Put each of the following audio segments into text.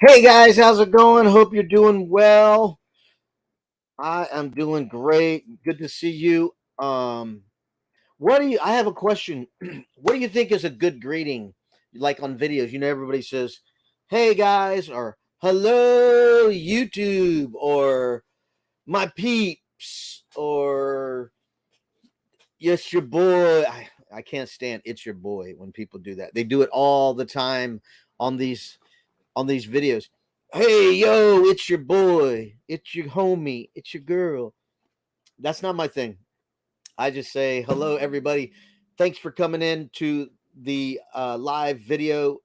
Hey guys, how's it going? Hope you're doing well. I am doing great. Good to see you. I have a question. What do you think is a good greeting? Like on videos, everybody says, "Hey guys," or "Hello YouTube," or "My peeps," or "Yes your boy." I can't stand "It's your boy" when people do that. They do it all the time on these videos. Hey, yo, it's your boy. It's your homie. It's your girl. That's not my thing. I just say, hello, everybody. Thanks for coming in to the live video.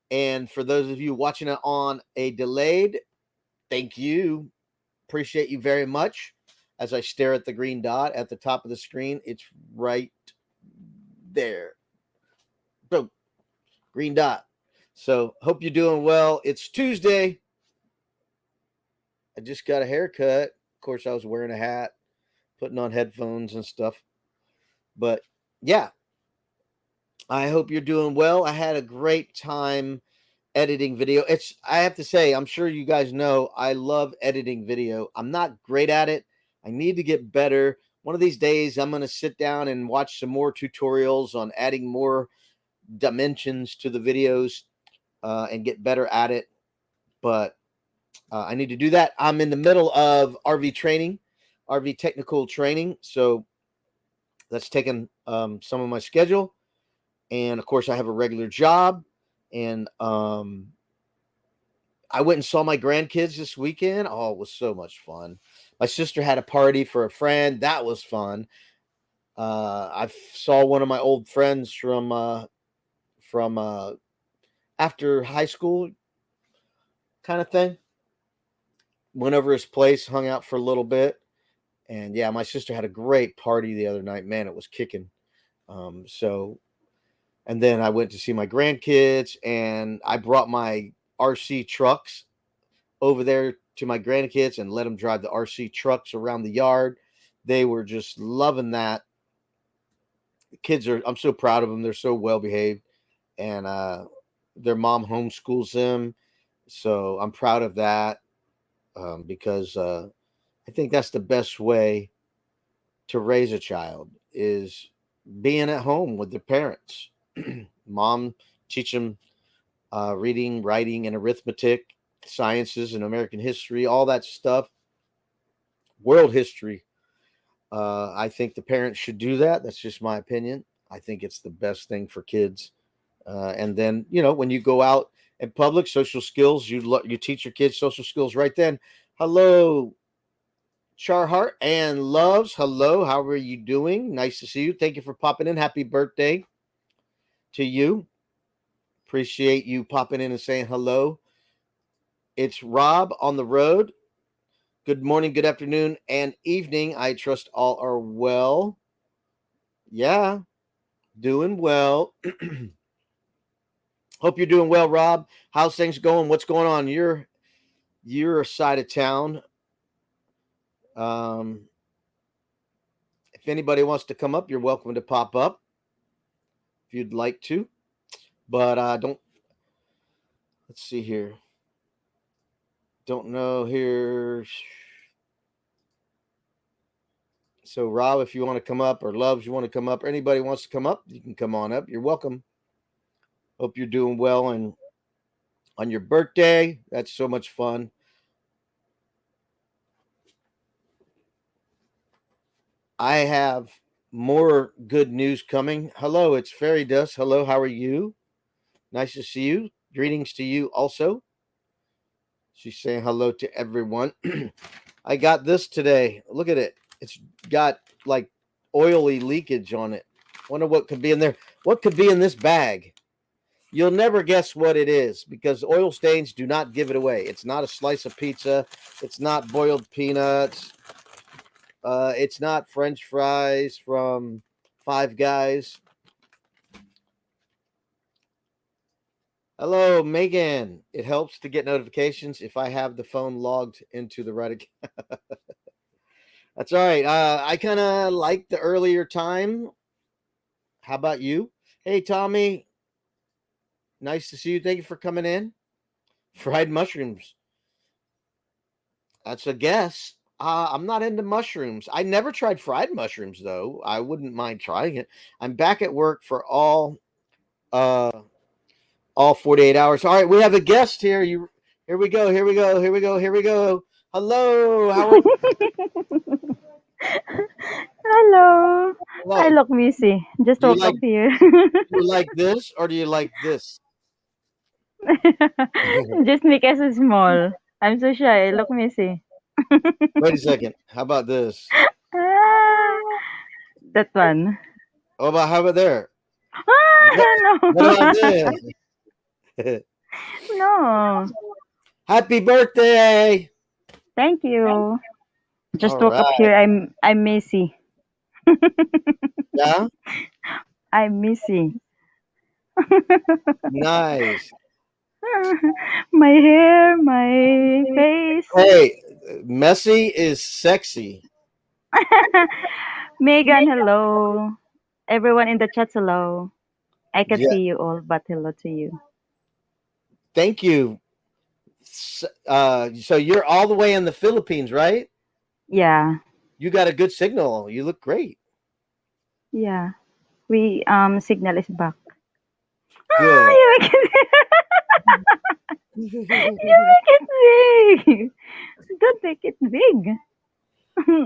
And for those of you watching it on a delayed, thank you. Appreciate you very much. As I stare at the green dot at the top of the screen, it's right there. Boom, green dot. So, hope you're doing well. It's Tuesday. I just got a haircut. Of course, I was wearing a hat, putting on headphones and stuff. But yeah, I hope you're doing well. I had a great time editing video. I have to say, I'm sure you guys know I love editing video. I'm not great at it. I need to get better. One of these days, I'm going to sit down and watch some more tutorials on adding more dimensions to the videos and get better at it. But I need to do that. I'm in the middle of RV training, RV technical training. So that's taken some of my schedule. And of course, I have a regular job. And I went and saw my grandkids this weekend. Oh, it was so much fun. My sister had a party for a friend. That was fun. I saw one of my old friends from after high school kind of thing. Went over his place, hung out for a little bit. And yeah, my sister had a great party the other night. Man, it was kicking. So, and then I went to see my grandkids, and I brought my RC trucks over there to my grandkids and let them drive the RC trucks around the yard. They were just loving that. The kids are, I'm so proud of them. They're so well behaved, and their mom homeschools them. So I'm proud of that because I think that's the best way to raise a child is being at home with their parents. Mom teach them reading, writing, and arithmetic, sciences and American history, all that stuff, world history. I think the parents should do that. That's just my opinion. I think it's the best thing for kids. And then, when you go out in public, social skills, you teach your kids social skills right then. Hello, Charhart and Loves. Hello, how are you doing? Nice to see you. Thank you for popping in. Happy birthday to you. Appreciate you popping in and saying hello. It's Rob on the road. Good morning, good afternoon, and evening. I trust all are well. Yeah, doing well. Hope you're doing well, Rob. How's things going? What's going on your side of town? Um, if anybody wants to come up, you're welcome to pop up if you'd like to. But don't. Let's see here. Don't know here. So, Rob, if you want to come up, or Loves, you want to come up, or anybody wants to come up, you can come on up. You're welcome. Hope you're doing well and on your birthday. That's so much fun. I have more good news coming. Hello, it's Fairy Dust. Hello, how are you? Nice to see you. Greetings to you also. She's saying hello to everyone. I got this today. Look at it. It's got like oily leakage on it. Wonder what could be in there. What could be in this bag? You'll never guess what it is because oil stains do not give it away. It's not a slice of pizza. It's not boiled peanuts. It's not French fries from Five Guys. Hello, Megan. It helps to get notifications if I have the phone logged into the right account. That's all right. I kind of like the earlier time. How about you? Hey, Tommy. Nice to see you. Thank you for coming in. Fried mushrooms. That's a guess. I'm not into mushrooms. I never tried fried mushrooms though. I wouldn't mind trying it. I'm back at work for uh all 48 hours. All right, we have a guest here. You Here we go. Here we go. Here we go. Here we go. Hello. How are Hello. I you? look busy. Just Do you woke like up here. this or do you like this? Just because it's small. I'm so shy. I look messy. Wait a second. How about this? Ah, that one. How about there? What, Ah, what about no. this? No. Happy birthday! Thank you. All Just woke up right. here. I'm messy. Yeah. I'm messy. Nice. My hair, my face. Hey, messy is sexy. Megan, hello. Everyone in the chat, hello. I can Yeah. see you all, but hello to you. Thank you. So you're all the way in the Philippines, right? Yeah, You got a good signal. You look great. yeah. We signal is back. Ah, Good. you make it, you make it big. Don't make it big.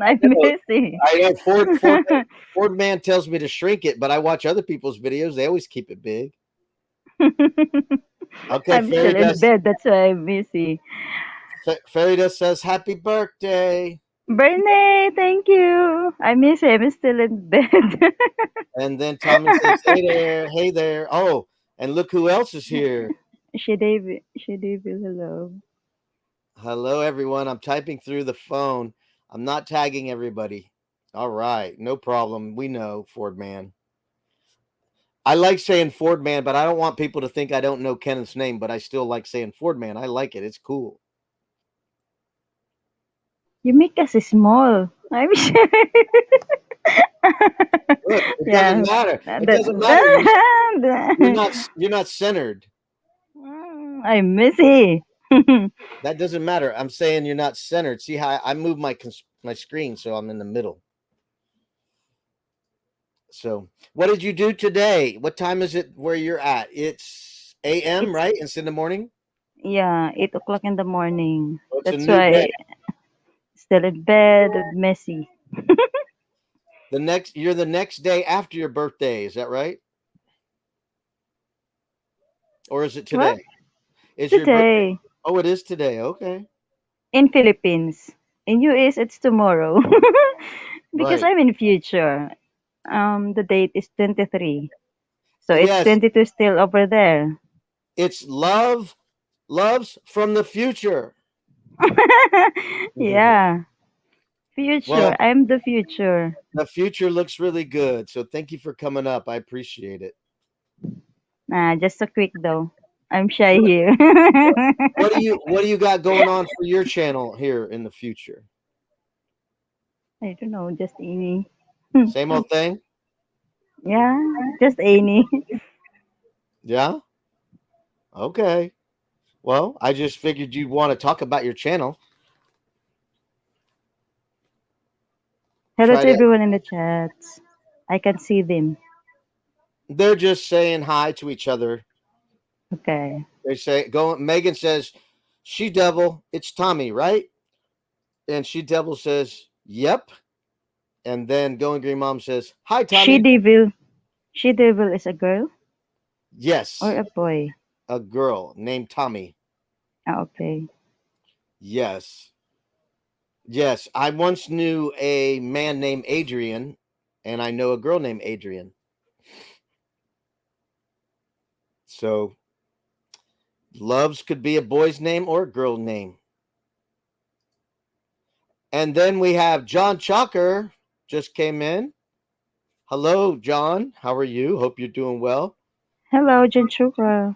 I'm know, messy. I know Ford man tells me to shrink it, but I watch other people's videos. They always keep it big. Okay, I'm still in bed. That's why I'm messy. Fairy Dust says happy birthday, Bernie, thank you. I miss him. I'm still in bed. and then Tommy says hey there, hey there. Oh, and look who else is here. She David, hello. Hello, everyone. I'm typing through the phone. I'm not tagging everybody. All right, no problem. We know Ford man. I like saying Ford man, but I don't want people to think I don't know Kenneth's name. But I still like saying Ford man. I like it. It's cool. You make us small. I'm sure. Look, it doesn't Yeah. matter. It doesn't matter. The- You're not centered. I'm messy. That doesn't matter. I'm saying you're not centered. See how I move my screen so I'm in the middle. So, what did you do today? What time is it where you're at? It's a.m., It's right? Instead of morning? yeah, 8 o'clock in the morning. Oh, it's a That's new day. why still in bed, messy. You're the next day after your birthday, is that right? Or is it What? today? Is your birthday? Today Oh, it is today. Okay. in Philippines. In US, it's tomorrow. Because Right. I'm in future. The date is 23. So it's Yes, 22 still over there. it's loves from the future. Yeah, future. Well, I'm the future. the future looks really good. So thank you for coming up. I appreciate it. Nah, just a quick though. I'm shy here. What do you got going on for your channel here in the future? I don't know, just any. Same old thing? Yeah, just any. Yeah? Okay. Well, I just figured you'd want to talk about your channel. Hello Try to to everyone in the chat. I can see them. They're just saying hi to each other. Okay. They say go Megan says, "She devil, it's Tommy, right?" And she devil says, "Yep." And then Going Green Mom says, "Hi She Tommy." devil. She devil is a girl or Yes, a boy? a girl named Tommy. Ah, okay. Yes. Yes, I once knew a man named Adrian, and I know a girl named Adrian. So Loves could be a boy's name or a girl name. And then we have John Chalker just came in. Hello, John. How are you? Hope you're doing well. Hello, Jenchuka.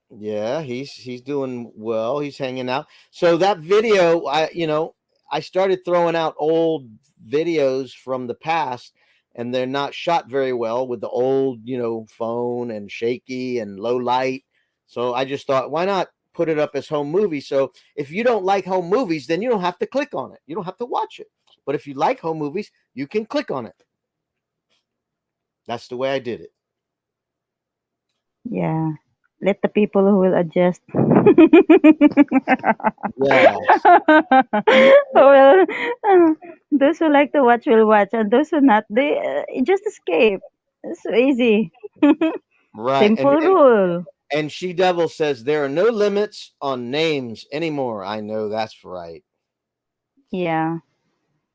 Yeah, he's doing well. He's hanging out. So that video, I started throwing out old videos from the past, and they're not shot very well with the old, phone and shaky and low light. So I just thought, why not put it up as home movie. So if you don't like home movies, then you don't have to click on it. You don't have to watch it. But if you like home movies, you can click on it. That's the way I did it. Yeah. Let the people who will adjust. Yeah. Well, those who like to watch will watch, and those who not, they just escape. It's so easy. Right. Simple rule. And She Devil says there are no limits on names anymore. I know that's right. Yeah.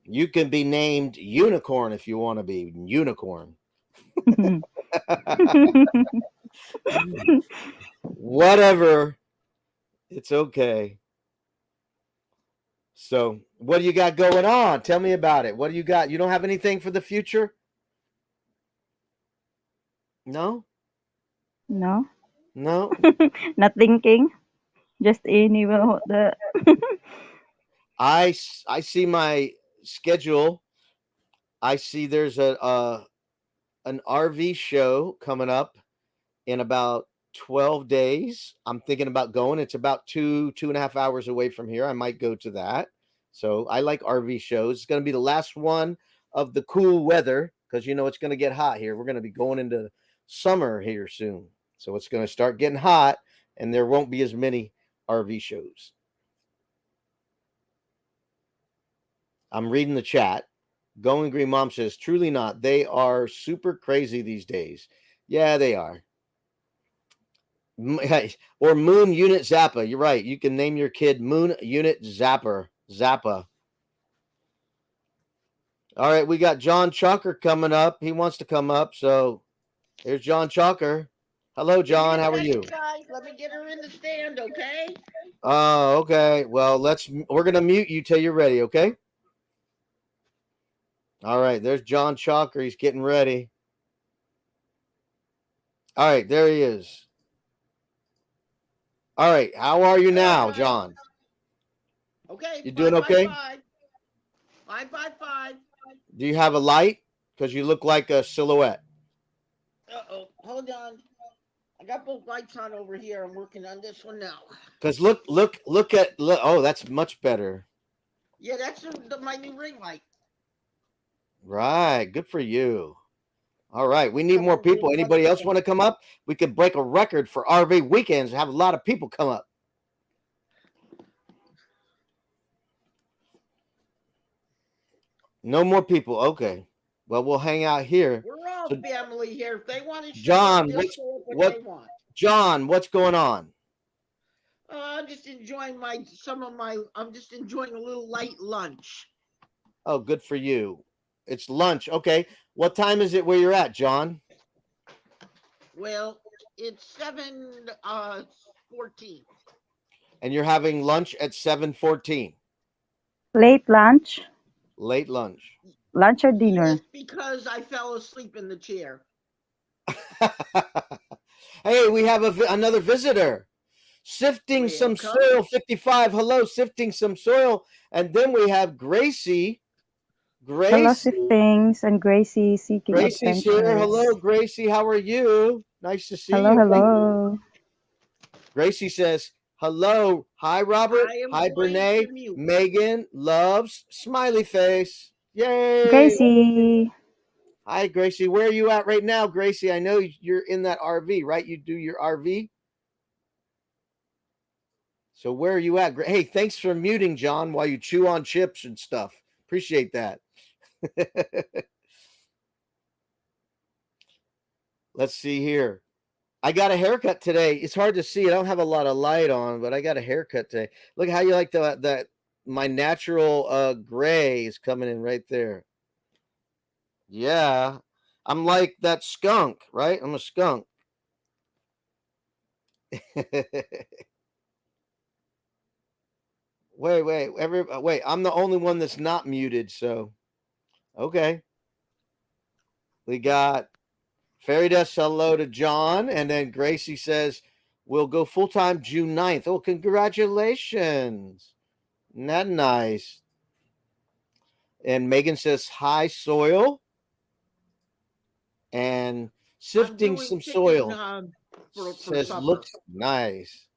You can be named Unicorn if you want to be Unicorn. Whatever. It's okay. So, what do you got going on? Tell me about it. What do you got? You don't have anything for the future? No? No. No? Not thinking. Just any will the. I see my schedule. I see there's an RV show coming up in about 12 days. I'm thinking about going. It's about 2.5 hours away from here. I might go to that. So I like RV shows. It's going to be the last one of the cool weather because it's going to get hot here. We're going to be going into summer here soon. So it's going to start getting hot and there won't be as many RV shows. I'm reading the chat. Going Green Mom says, truly not. They are super crazy these days. Yeah, they are. Or Moon Unit Zappa. You're right. You can name your kid Moon Unit Zappa. All right, we got John Chalker coming up. He wants to come up. So here's John Chalker. Hello, John. How are you? Guys, let me get her in the stand, okay? Oh, okay. Well, we're gonna mute you till you're ready, okay? All right, there's John Chalker. He's getting ready. All right, there he is. All right, how are you now, John? Okay, you doing okay? 555. Do you have a light? Because you look like a silhouette. Uh-oh, hold on. I got both lights on over here. I'm working on this one now. Because look at. Oh, that's much better. Yeah, that's my new ring light. Right, good for you. All right, we need more people. Anybody else want to come up? We could break a record for RV weekends and have a lot of people come up. No more people. Okay. Well, we'll hang out here. We're all family here. If they want to show John, up, what they want. John, what's going on? I'm just enjoying I'm just enjoying a little light lunch. Oh, good for you. It's lunch. Okay. What time is it where you're at, John? Well, it's 7:14. And you're having lunch at 7:14. Late lunch. Late lunch. Lunch or dinner? Yes, because I fell asleep in the chair. Hey, we have another visitor. Sifting some soil 55. Hello, Sifting some soil. And then we have Gracie. Hello, Siftings and Gracie seeking Gracie's adventures. here. Hello, Gracie. How are you? Nice to see you. Hello. Gracie says, hello. Hi, Robert. Hi, Brene. Megan loves smiley face. Yay. Gracie. Hi, Gracie. Where are you at right now, Gracie? I know you're in that RV, right? You do your RV? So where are you at? Hey, thanks for muting, John, while you chew on chips and stuff. Appreciate that. Let's see here. I got a haircut today. It's hard to see. I don't have a lot of light on, but I got a haircut today. Look how you like that my natural gray is coming in right there. Yeah. I'm like that skunk, right? I'm a skunk. Wait. I'm the only one that's not muted, so okay. We got Fairy Dust, hello to John, and then Gracie says we'll go full-time June 9th. Oh, congratulations. Isn't that nice? And Megan says hi, soil. And Sifting some soil for says supper. looks nice.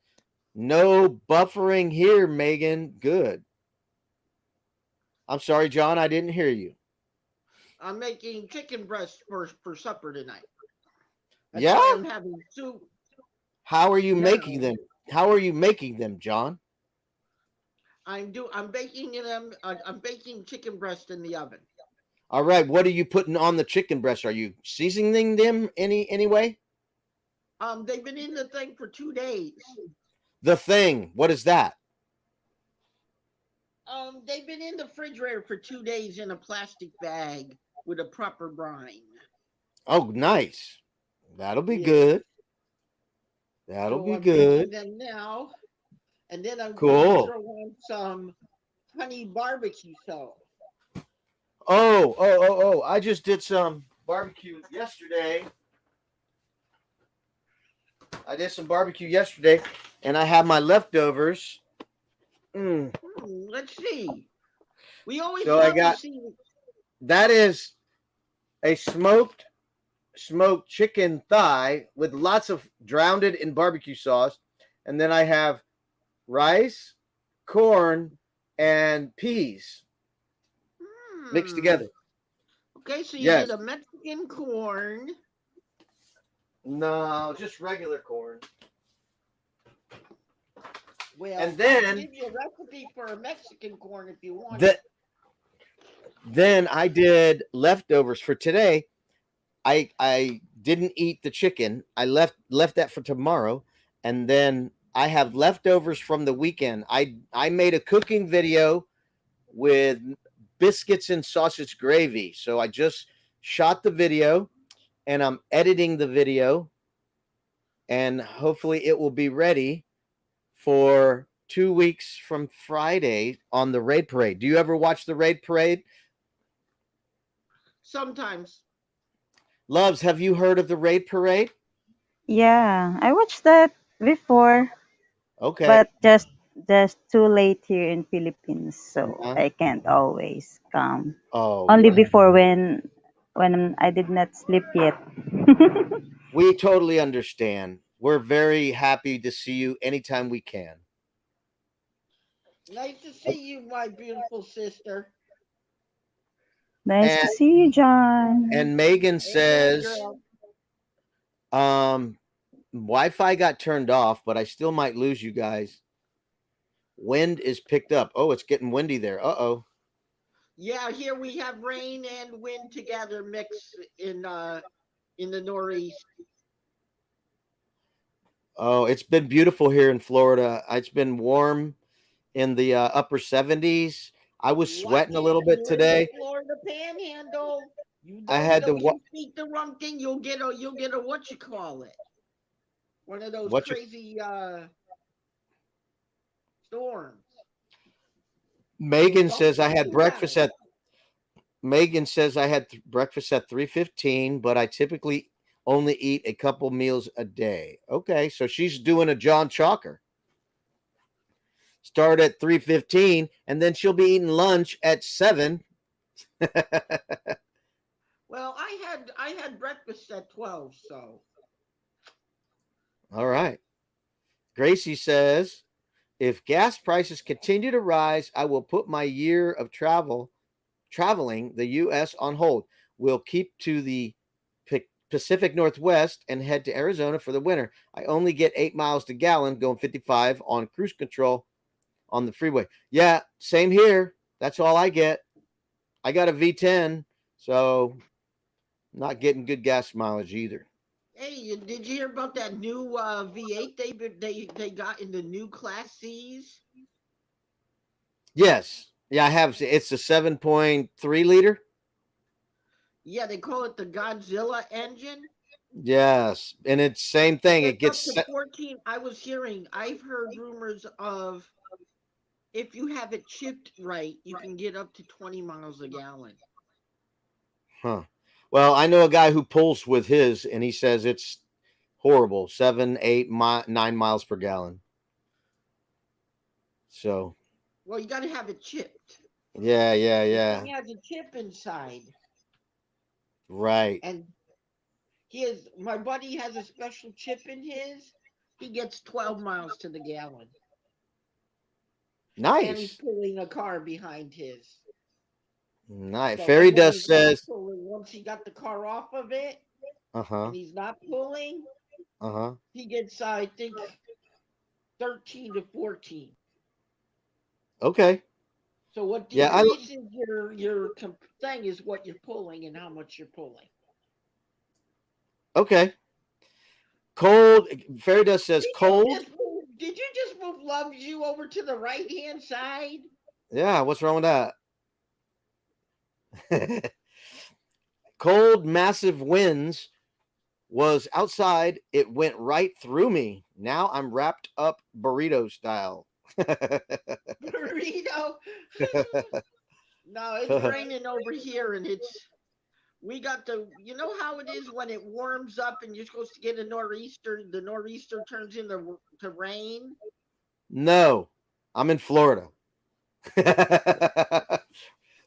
No buffering here, Megan. Good. I'm sorry, John. I didn't hear you. I'm making chicken breast for supper tonight. That's Yeah? why I'm having soup How are you making now. them? How are you making them, John? I'm baking them. I'm baking chicken breast in the oven. All right. What are you putting on the chicken breast? Are you seasoning them anyway? They've been in the thing for 2 days. The thing. What is that? They've been in the refrigerator for 2 days in a plastic bag with a proper brine. Oh, nice. That'll be Yeah. good. That'll So be I'm making good. them now, and then I'm going to Cool. throw on some honey barbecue sauce. Oh. I just did some barbecue yesterday. I did some barbecue yesterday, and I have my leftovers. Mm. Let's see. We always So I love to got see. that is a smoked chicken thigh with lots of drowned it in barbecue sauce, and then I have rice, corn, and peas mixed Hmm. together. Okay, so you did Yes. a Mexican corn. No, just regular corn. Well, And I can then give you a recipe for a Mexican corn if you want it. the then I did leftovers for today. I didn't eat the chicken. I left that for tomorrow, and then I have leftovers from the weekend. I made a cooking video with biscuits and sausage gravy. So I just shot the video and I'm editing the video, and hopefully it will be ready for 2 weeks from Friday on the raid parade. Do you ever watch the raid parade? Sometimes. Loves, have you heard of the raid parade? Yeah, I watched that before, Okay. but just too late here in Philippines, so Uh-huh. I can't always come. Oh, Only yeah. before when I did not sleep yet. We totally understand. We're very happy to see you anytime we can. Nice to see you, my beautiful sister. Nice to And see you, John. and Megan Amen, says, girl. um, Wi-Fi got turned off, but I still might lose you guys. Wind is picked up. Oh, it's getting windy there. Uh-oh. Yeah, here we have rain and wind together mixed in the northeast. Oh, it's been beautiful here in Florida. It's been warm in the upper 70s. I was Watch sweating a little it. bit You're in the today. Florida Panhandle. You I don't had to don't you speak the wrong thing, you'll get a what you call it. One of those what you crazy storms. So Megan don't says I get had too breakfast loud. at Megan says I had breakfast at 3:15, but I typically only eat a couple meals a day. Okay, so she's doing a John Chalker. Start at 3:15 and then she'll be eating lunch at 7. Well, I had breakfast at 12, so All right. Gracie says, if gas prices continue to rise, I will put my year of traveling the US on hold. We'll keep to the Pacific Northwest and head to Arizona for the winter. I only get 8 miles to gallon going 55 on cruise control on the freeway. Yeah, same here. That's all I get. I got a V10, so not getting good gas mileage either. hey, did you hear about that new V8 they got in the new Class C's? Yes. Yeah, I have. It's a 7.3 liter. Yeah, they call it the Godzilla engine. Yes. And it's same It thing. It gets up gets to 14. I've heard rumors of if you have it chipped right, you can get up to 20 miles a gallon. huh. Well, I know a guy who pulls with his and he says it's horrible. 7, 8, 9 miles per gallon. So, Well, you got to have it chipped. The yeah. thing has a chip inside, Right. and my buddy has a special chip in his he gets 12 miles to the gallon. And he's Nice. pulling a car behind his. Nice. So, Fairy and when Dust he's not says, pulling, once he got the car off of it uh-huh, and he's not pulling, uh-huh. he gets, I think, 13 to 14. Okay. So what Yeah, decreases your thing is what you're pulling and how much you're pulling. okay. Cold. Fairy Dust says cold. Did you just move Loves You over to the right hand side? Yeah, what's wrong with that? Cold, massive winds was outside. It went right through me. Now I'm wrapped up burrito style. Burrito. No, it's raining over here, and we got you know how it is when it warms up and you're supposed to get a nor'easter. The nor'easter turns into to rain. No, I'm in Florida.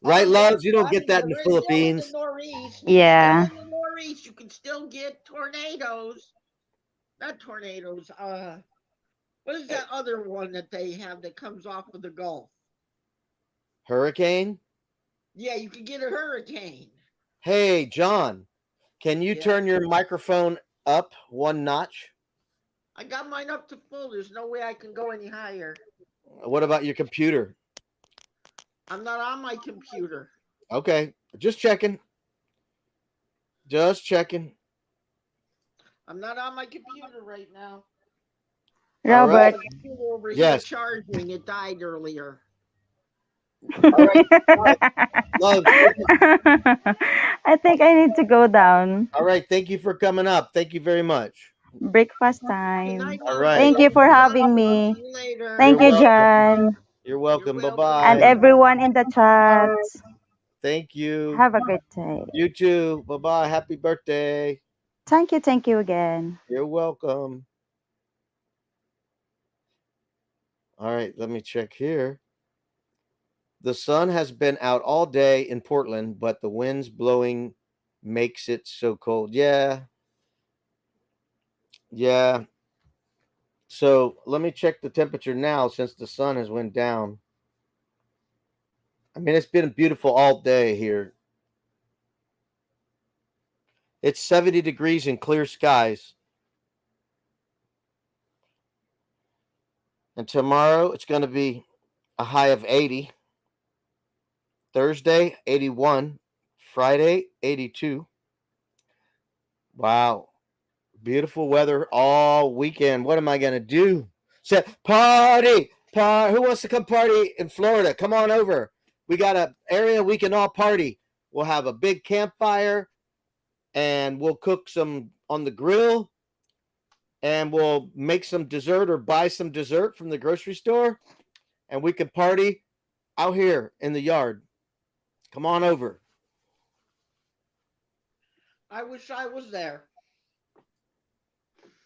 Right, Oh yeah, Loves? You don't get that in the you're still in the Philippines. nor'east. Yeah. Still in the nor'east. You can still get tornadoes. Not tornadoes. What is that other one that they have that comes off of the Gulf? Hurricane? Yeah, you can get a hurricane. Hey, John, can you Yeah. turn your microphone up one notch? I got mine up to full. There's no way I can go any higher. What about your computer? I'm not on my computer. Okay, just checking. Just checking. I'm not on my computer right now. All right. Robert. My computer over here Yes. charging. It died earlier. All right. Love. I think I need to go down. All right. Thank you for coming up. Thank you very much. Breakfast Good time. night, All Loves right. Thank you You. for having Talk me. to you later. Thank You're you, welcome. John. You're welcome. You're Bye-bye. And welcome. everyone in the chat. Thank you. Have a great day. You too. Bye-bye. Happy birthday. Thank you again. You're welcome. All right. Let me check here. The sun has been out all day in Portland, but the winds blowing makes it so cold. Yeah. Yeah. So let me check the temperature now since the sun has went down. I mean, it's been beautiful all day here. It's 70 degrees and clear skies. And tomorrow it's going to be a high of 80. Thursday, 81. Friday, 82. Wow. Beautiful weather all weekend. What am I going to do? Say, party. Who wants to come party in Florida? Come on over. We got an area we can all party. We'll have a big campfire and we'll cook some on the grill and we'll make some dessert or buy some dessert from the grocery store and we can party out here in the yard. Come on over. I wish I was there.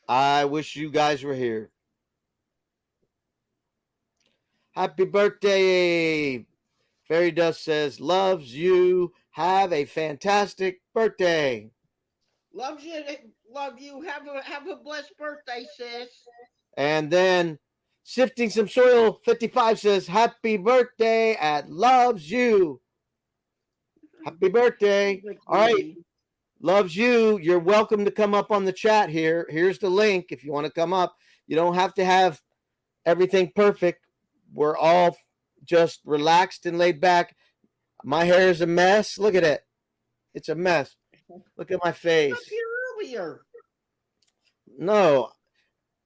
I wish you guys were here. Happy birthday. Fairy Dust says, loves you. Have a fantastic birthday. Loves you. Love you. Have a blessed birthday, sis. And then Sifting Some Soil 55 says, happy birthday at loves you. Happy birthday. All right. Loves you. You're welcome to come up on the chat here. Here's the link if you want to come up. You don't have to have everything perfect. We're all just relaxed and laid back. My hair is a mess. Look at it. It's a mess. Look at my face. Up here earlier. No,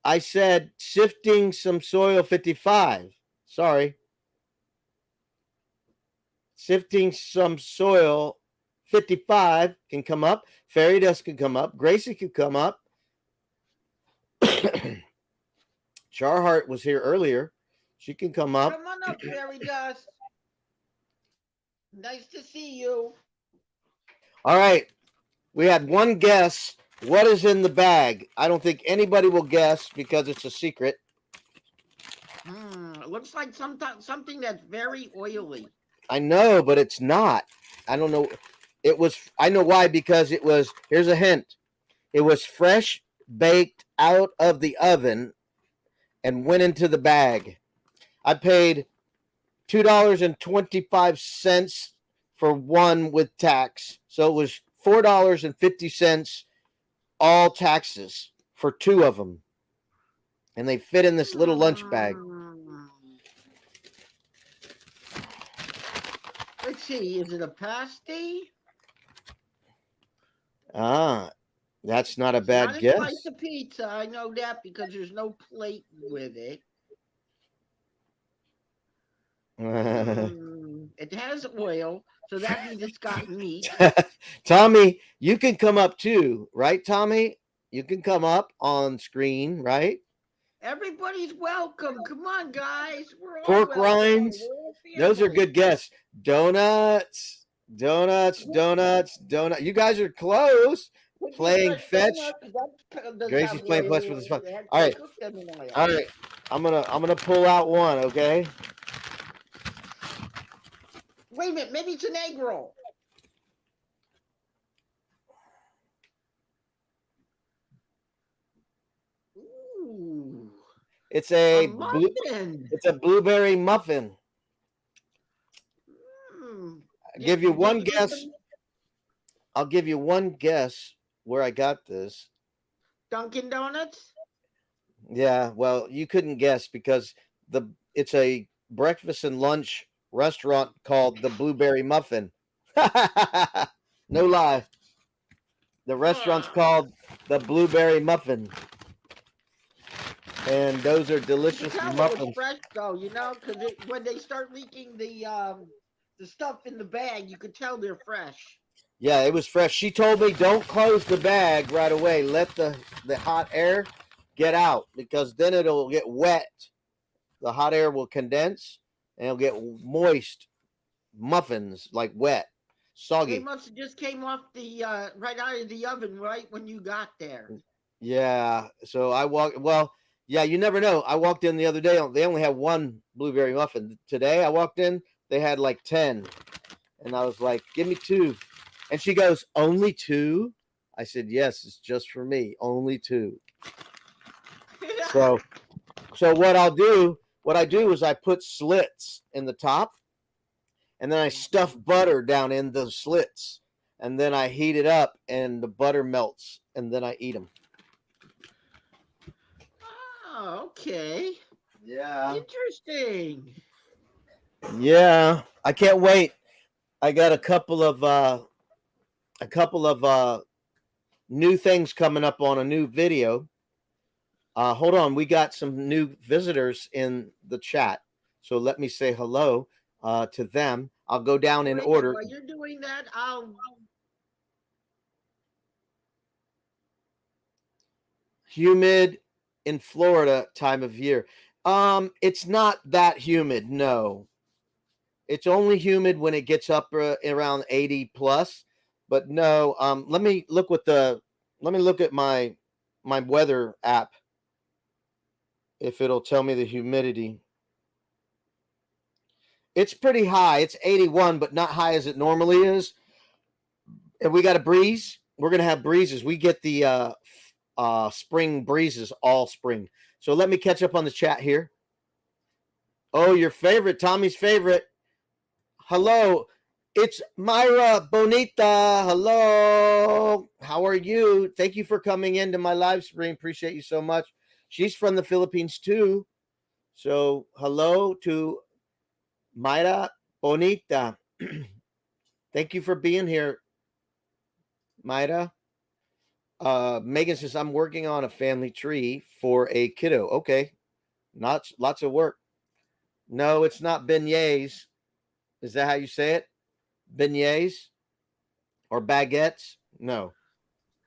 I said Sifting Some Soil 55. Sorry. Sifting Some Soil 55 can come up. Fairy Dust can come up. Gracie can come up. Charheart was here earlier. She can come up. Come on up, Fairy Dust. Nice to see you. All right. We had one guess. What is in the bag? I don't think anybody will guess because it's a secret. It looks like something that's very oily. I know, but it's not. I don't know. I know why, because it was, here's a hint. It was fresh baked out of the oven and went into the bag. I paid $2.25 for one with tax. So it was $4.50 all taxes for two of them. And they fit in this little lunch bag. Let's see, is it a pasty? Ah, that's not a It's bad not a guess. slice of pizza. I know that because there's no plate with it. It has oil, so that means it's got meat. Tommy, you can come up too, right, Tommy? You can come up on screen, right? Everybody's welcome. Come on, guys. We're all Pork welcome. rinds. We're all Those are family. good guests. Donuts. You guys are close. Could be Playing fresh fetch. donut, 'cause that does Gracie's have playing oil fetch with his in phone. it. All They right. cook them in oil. All right. I'm gonna pull out one, okay? Wait a minute, maybe it's an egg roll. Ooh, It's a a muffin. blueberry muffin. Mm. I'll give you one guess. some I'll give you one guess where I got this. Dunkin' Donuts? Yeah, well, you couldn't guess because it's a breakfast and lunch restaurant called the Blueberry Muffin. No lie. The restaurant's called the Blueberry Muffin. And those are delicious You can tell muffins. it was fresh though, because when they start leaking the stuff in the bag, you could tell they're fresh. Yeah, it was fresh. She told me don't close the bag right away. Let the hot air get out because then it'll get wet. The hot air will condense and it'll get moist muffins, like wet, soggy. They must have just came off the right out of the oven right when you got there. Yeah. So I walked. Well, yeah. You never know. I walked in the other day. They only have one blueberry muffin. Today I walked in. They had like 10, and I was like, "Give me two." And she goes, "Only two?" I said, "Yes, it's just for me. Only two." So what I do is I put slits in the top, and then I stuff butter down in the slits, and then I heat it up, and the butter melts, and then I eat them. Oh, okay. Yeah. Interesting. Yeah. I can't wait. I got a couple of new things coming up on a new video. Hold on, we got some new visitors in the chat, so let me say hello to them. I'll go down in order. While you're doing that, I'll. Humid in Florida time of year. It's not that humid. No, it's only humid when it gets up around 80 plus. But no, let me look at my weather app if it'll tell me the humidity. It's pretty high. It's 81, but not high as it normally is. And we got a breeze. We're gonna have breezes. We get the spring breezes all spring. So let me catch up on the chat here. Oh, your favorite, Tommy's favorite. Hello, it's Myra Bonita. Hello, how are you? Thank you for coming into my live stream. Appreciate you so much. She's from the Philippines too. So hello to Myra Bonita. Thank you for being here, Myra. Megan says, I'm working on a family tree for a kiddo. Okay. Not lots of work. No, it's not beignets. Is that how you say it? Beignets or baguettes? No.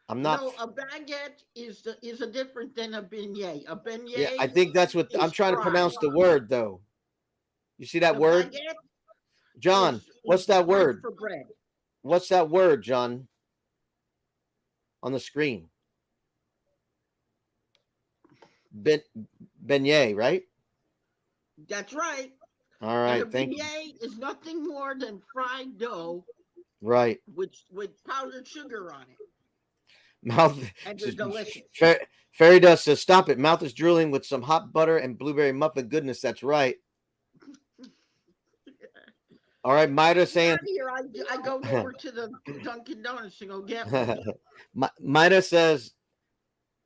I'm not. No, a baguette is a different than a beignet. A beignet. Yeah, I think that's what I'm trying to pronounce the word though. You see that word? John, what's that word? For bread. What's that word, John? On the screen. Beignet, right? That's right. All right, and a beignet is nothing more than fried dough. Right. With powdered sugar on it. Mouth and they're says, delicious. Fairy Dust says, stop it. Mouth is drooling with some hot butter and blueberry muffin goodness. That's right. All right, Mida Get saying, out of here! I go over to the Dunkin' Donuts to go get one. Mida says,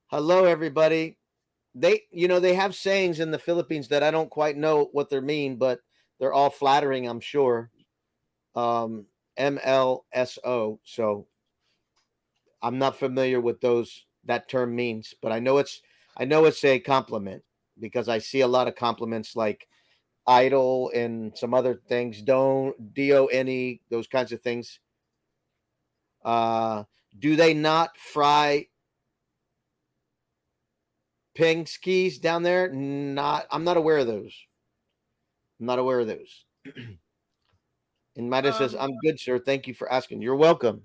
hello, everybody. They have sayings in the Philippines that I don't quite know what they mean, but they're all flattering, I'm sure. MLSO. So I'm not familiar with that term means, but I know it's a compliment because I see a lot of compliments like idle and some other things. Don't DONE, those kinds of things. Uh do they not fry ping skis down there? I'm not aware of those. I'm not aware of those. And Mida says, Um, I'm good, sir. Thank you for asking. You're welcome.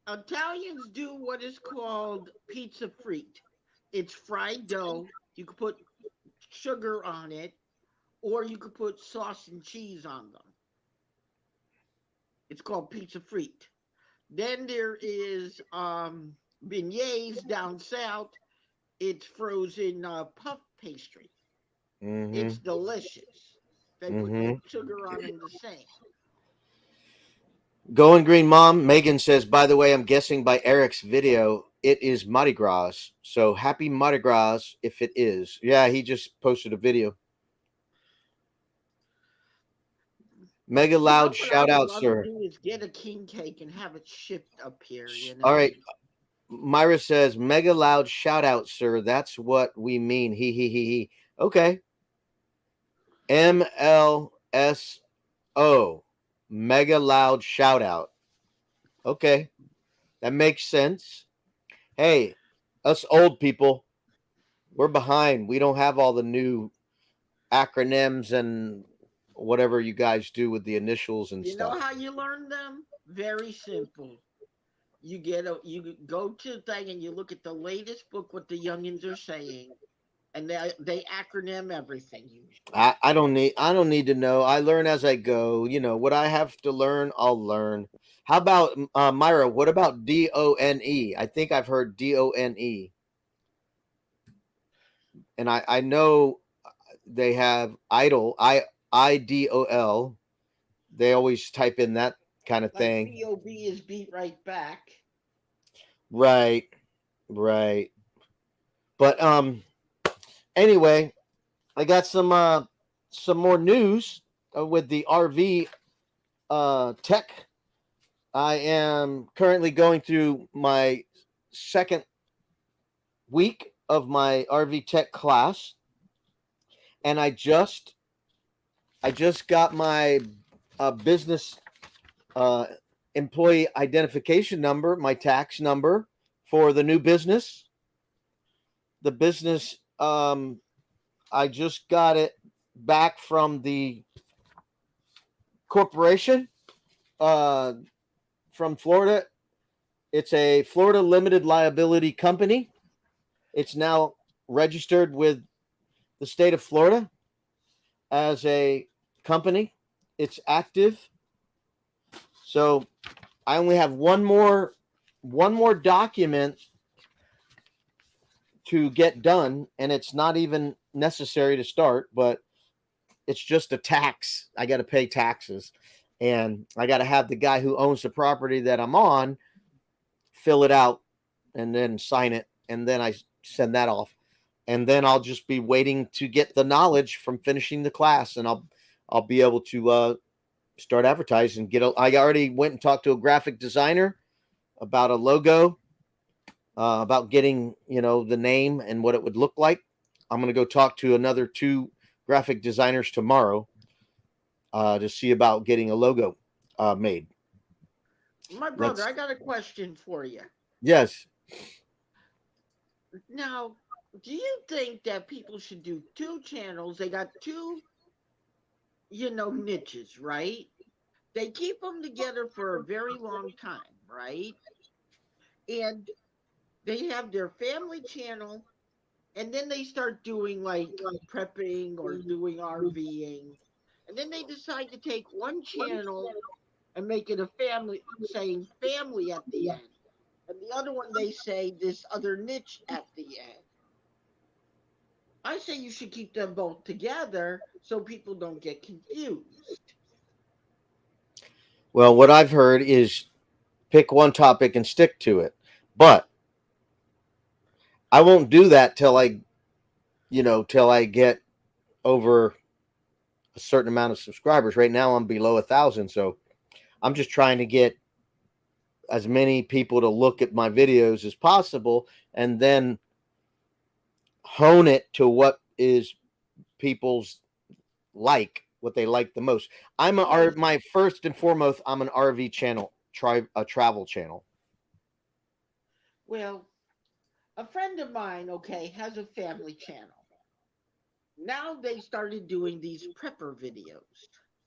Italians do what is called pizza frite. It's fried dough. You could put sugar on it, or you could put sauce and cheese on them. It's called pizza frite. Then there is beignets down south. It's frozen puff pastry. Mm-hmm. It's delicious. They put Mm-hmm. sugar on them the same. Going Green Mom, Megan says, by the way, I'm guessing by Eric's video, it is Mardi Gras. So happy Mardi Gras if it is. Yeah, he just posted a video. Mega loud What I shout would out, love to sir. do is get a king cake and have it shipped up here, you All know? right. Myra says, mega loud shout out, sir. That's what we mean. He. Okay. MLSO. Mega loud shout out. Okay. That makes sense. Hey, us old people, we're behind. We don't have all the new acronyms and whatever you guys do with the initials and You know stuff. how you learn them? Very simple. You go to the thing and you look at the latest book what the youngins are saying, and they acronym everything usually. I don't need to know. I learn as I go. What I have to learn, I'll learn. How about Myra? What about DONE? I think I've heard DONE, and I know they have idle IDOL. They always type in that kind of Like thing. BOB is beat right back. Right, right. But anyway, I got some more news with the RV tech. I am currently going through my second week of my RV tech class, and I just got my business uh, employee identification number, my tax number for the new business. The business, I just got it back from the corporation uh, from Florida. It's a Florida limited liability company. It's now registered with the state of Florida as a company. It's active. So I only have one more document to get done, and it's not even necessary to start, but it's just a tax. I got to pay taxes, and I got to have the guy who owns the property that I'm on fill it out and then sign it, and then I send that off, and then I'll just be waiting to get the knowledge from finishing the class, and I'll be able to start advertising. I already went and talked to a graphic designer about a logo, about getting the name and what it would look like. I'm going to go talk to another two graphic designers tomorrow to see about getting a logo made. My brother, That's I got a question for you. Yes. Now, do you think that people should do two channels? They got two, niches, right? They keep them together for a very long time, right? And they have their family channel, and then they start doing like prepping or doing RVing. And then they decide to take one channel and make it a family, saying family at the end. and the other one they say this other niche at the end. I say you should keep them both together so people don't get confused. Well, what I've heard is pick one topic and stick to it. But I won't do that till I get over a certain amount of subscribers. Right now I'm below 1,000, so I'm just trying to get as many people to look at my videos as possible and then hone it to what is people's what they like the most. Yes. My first and foremost, I'm an RV channel, a travel channel. Well, a friend of mine, okay, has a family channel. Now they started doing these prepper videos.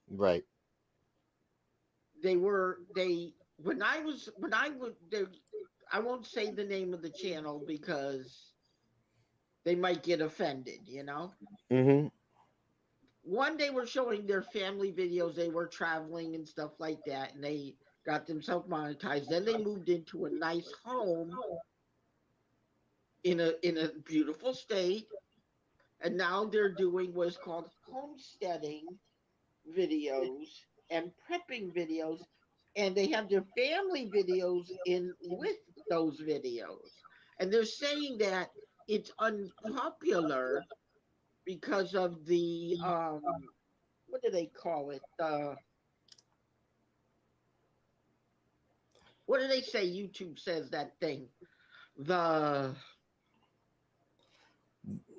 Right. They when I was when I would they, I won't say the name of the channel because they might get offended. Mm-hmm. One, they were showing their family videos, they were traveling and stuff like that, and they got themselves monetized. Then they moved into a nice home in a beautiful state, and now they're doing what's called homesteading videos and prepping videos, and they have their family videos in with those videos, and they're saying that it's unpopular because of the what do they call it, what do they say, YouTube says that thing, the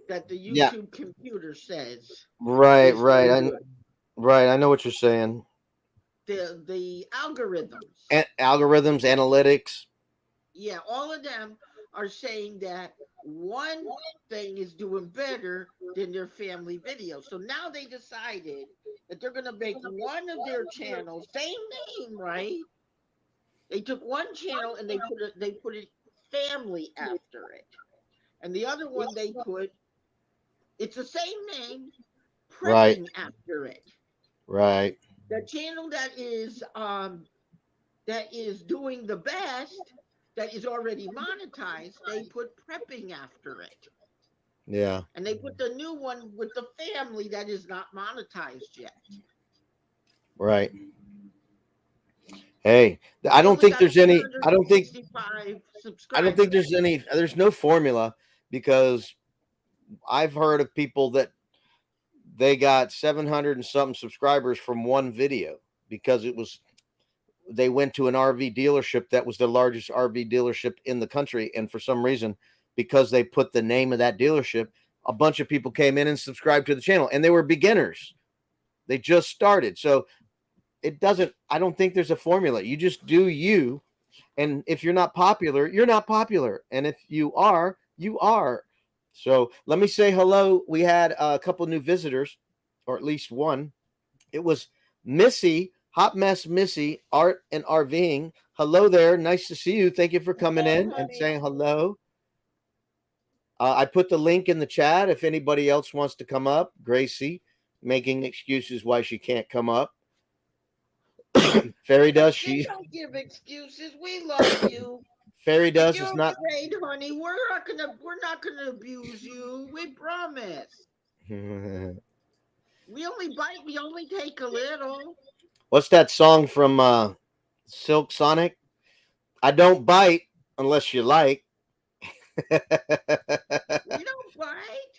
that the Yeah. YouTube computer says Right. is no Right. good, Right. I know what you're saying. the algorithms. Algorithms, analytics. Yeah, all of them are saying that one thing is doing better than their family video. So now they decided that they're going to make one of their channels, same name, right? They took one channel and they put it family after it. And the other one they put, it's the same name, Right. prepping after it. Right. The channel that is doing the best, that is already monetized, they put prepping after it. Yeah. And they put the new one with the family that is not monetized yet. Right. Hey, I They don't only think got there's any. 265 I don't think subscribers. there's any. There's no formula because I've heard of people that they got 700 and something subscribers from one video because they went to an RV dealership that was the largest RV dealership in the country, and for some reason, because they put the name of that dealership, a bunch of people came in and subscribed to the channel, and they were beginners. They just started, so it doesn't. I don't think there's a formula. You just do you, and if you're not popular, you're not popular, and if you are, you are. So let me say hello. We had a couple new visitors, or at least one. It was Missy, Hot Mess Missy, Art and RVing. Hello there. Nice to see you. Thank you for coming Hello, in and honey. saying hello. I put the link in the chat if anybody else wants to come up. Gracie making excuses why she can't come up. Fairy I Dust, said, don't give excuses. We love you. Fairy If Dust you're is not. afraid, honey, we're not gonna abuse you. We promise. We only bite. We only take a little. What's that song from Silk Sonic? I don't bite unless you like. We don't bite.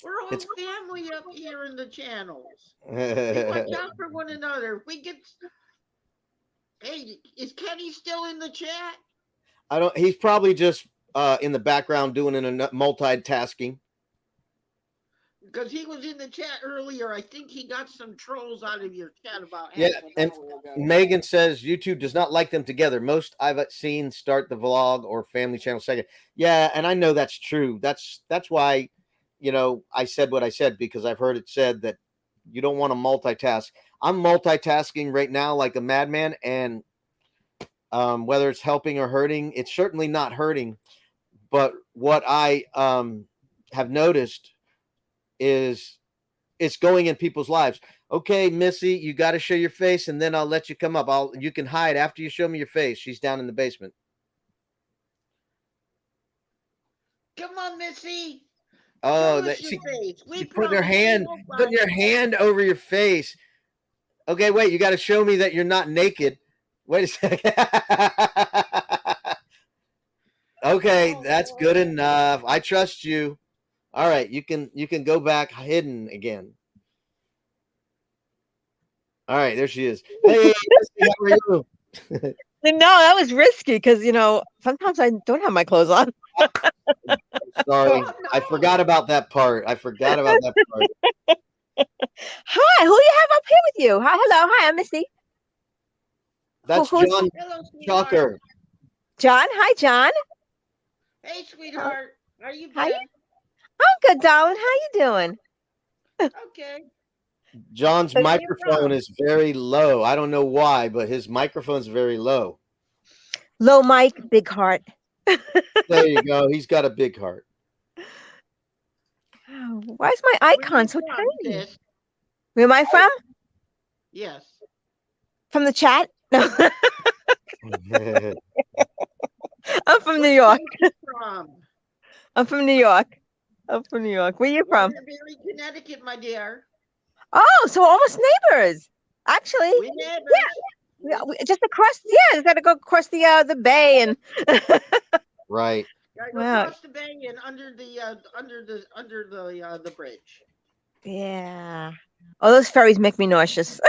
We're all It's family up here in the channels. We watch out for one another. If we get, hey, is Kenny still in the chat? I don't. He's probably just in the background doing multitasking. Because he was in the chat earlier. I think he got some trolls out of your chat about Yeah, half an and hour ago. Megan says YouTube does not like them together. Most I've seen start the vlog or family channel second. Yeah, and I know that's true. That's why, I said what I said because I've heard it said that you don't want to multitask. I'm multitasking right now like a madman, and whether it's helping or hurting, it's certainly not hurting. But what I have noticed is it's going in people's lives. Okay, Missy, you got to show your face, and then I'll let you come up. You can hide after you show me your face. She's down in the basement. Come on, Missy. Oh, Show us your face. We she's putting her promise we hand, won't putting bite. your hand over your face. Okay, wait, you got to show me that you're not naked. Wait a second. Okay, Oh, that's good enough. I trust you. All right, you can go back hidden again. All right, there she is. Hey, Misty, how are you? No, that was risky because sometimes I don't have my clothes on. Sorry, oh I no. forgot about that part. I forgot about that part. Hi, who you have up here with you? Hi, hello, hi, I'm Misty. That's Who's John Hello, sweetheart. Chalker. John? Hi, John. Hey, sweetheart. How you How you? been? I'm good, darling. How you doing? Okay. John's Where you microphone from? is very low. I don't know why, but his microphone's very low. Low mic, big heart. There you go. He's got a big heart. Oh, why is my Where icon you so from, tiny? sis? Where am I from? Yes. From the chat? No, Right. I'm from New What York. state you from? I'm from New York. I'm from New York. Where you from? Waterbury, Connecticut, my dear. Oh, so almost neighbors. Actually, We neighbors. just across. Yeah, just got to go across the bay and. Gotta go Wow. across the bay and under the bridge. Yeah. Oh, those ferries make me nauseous.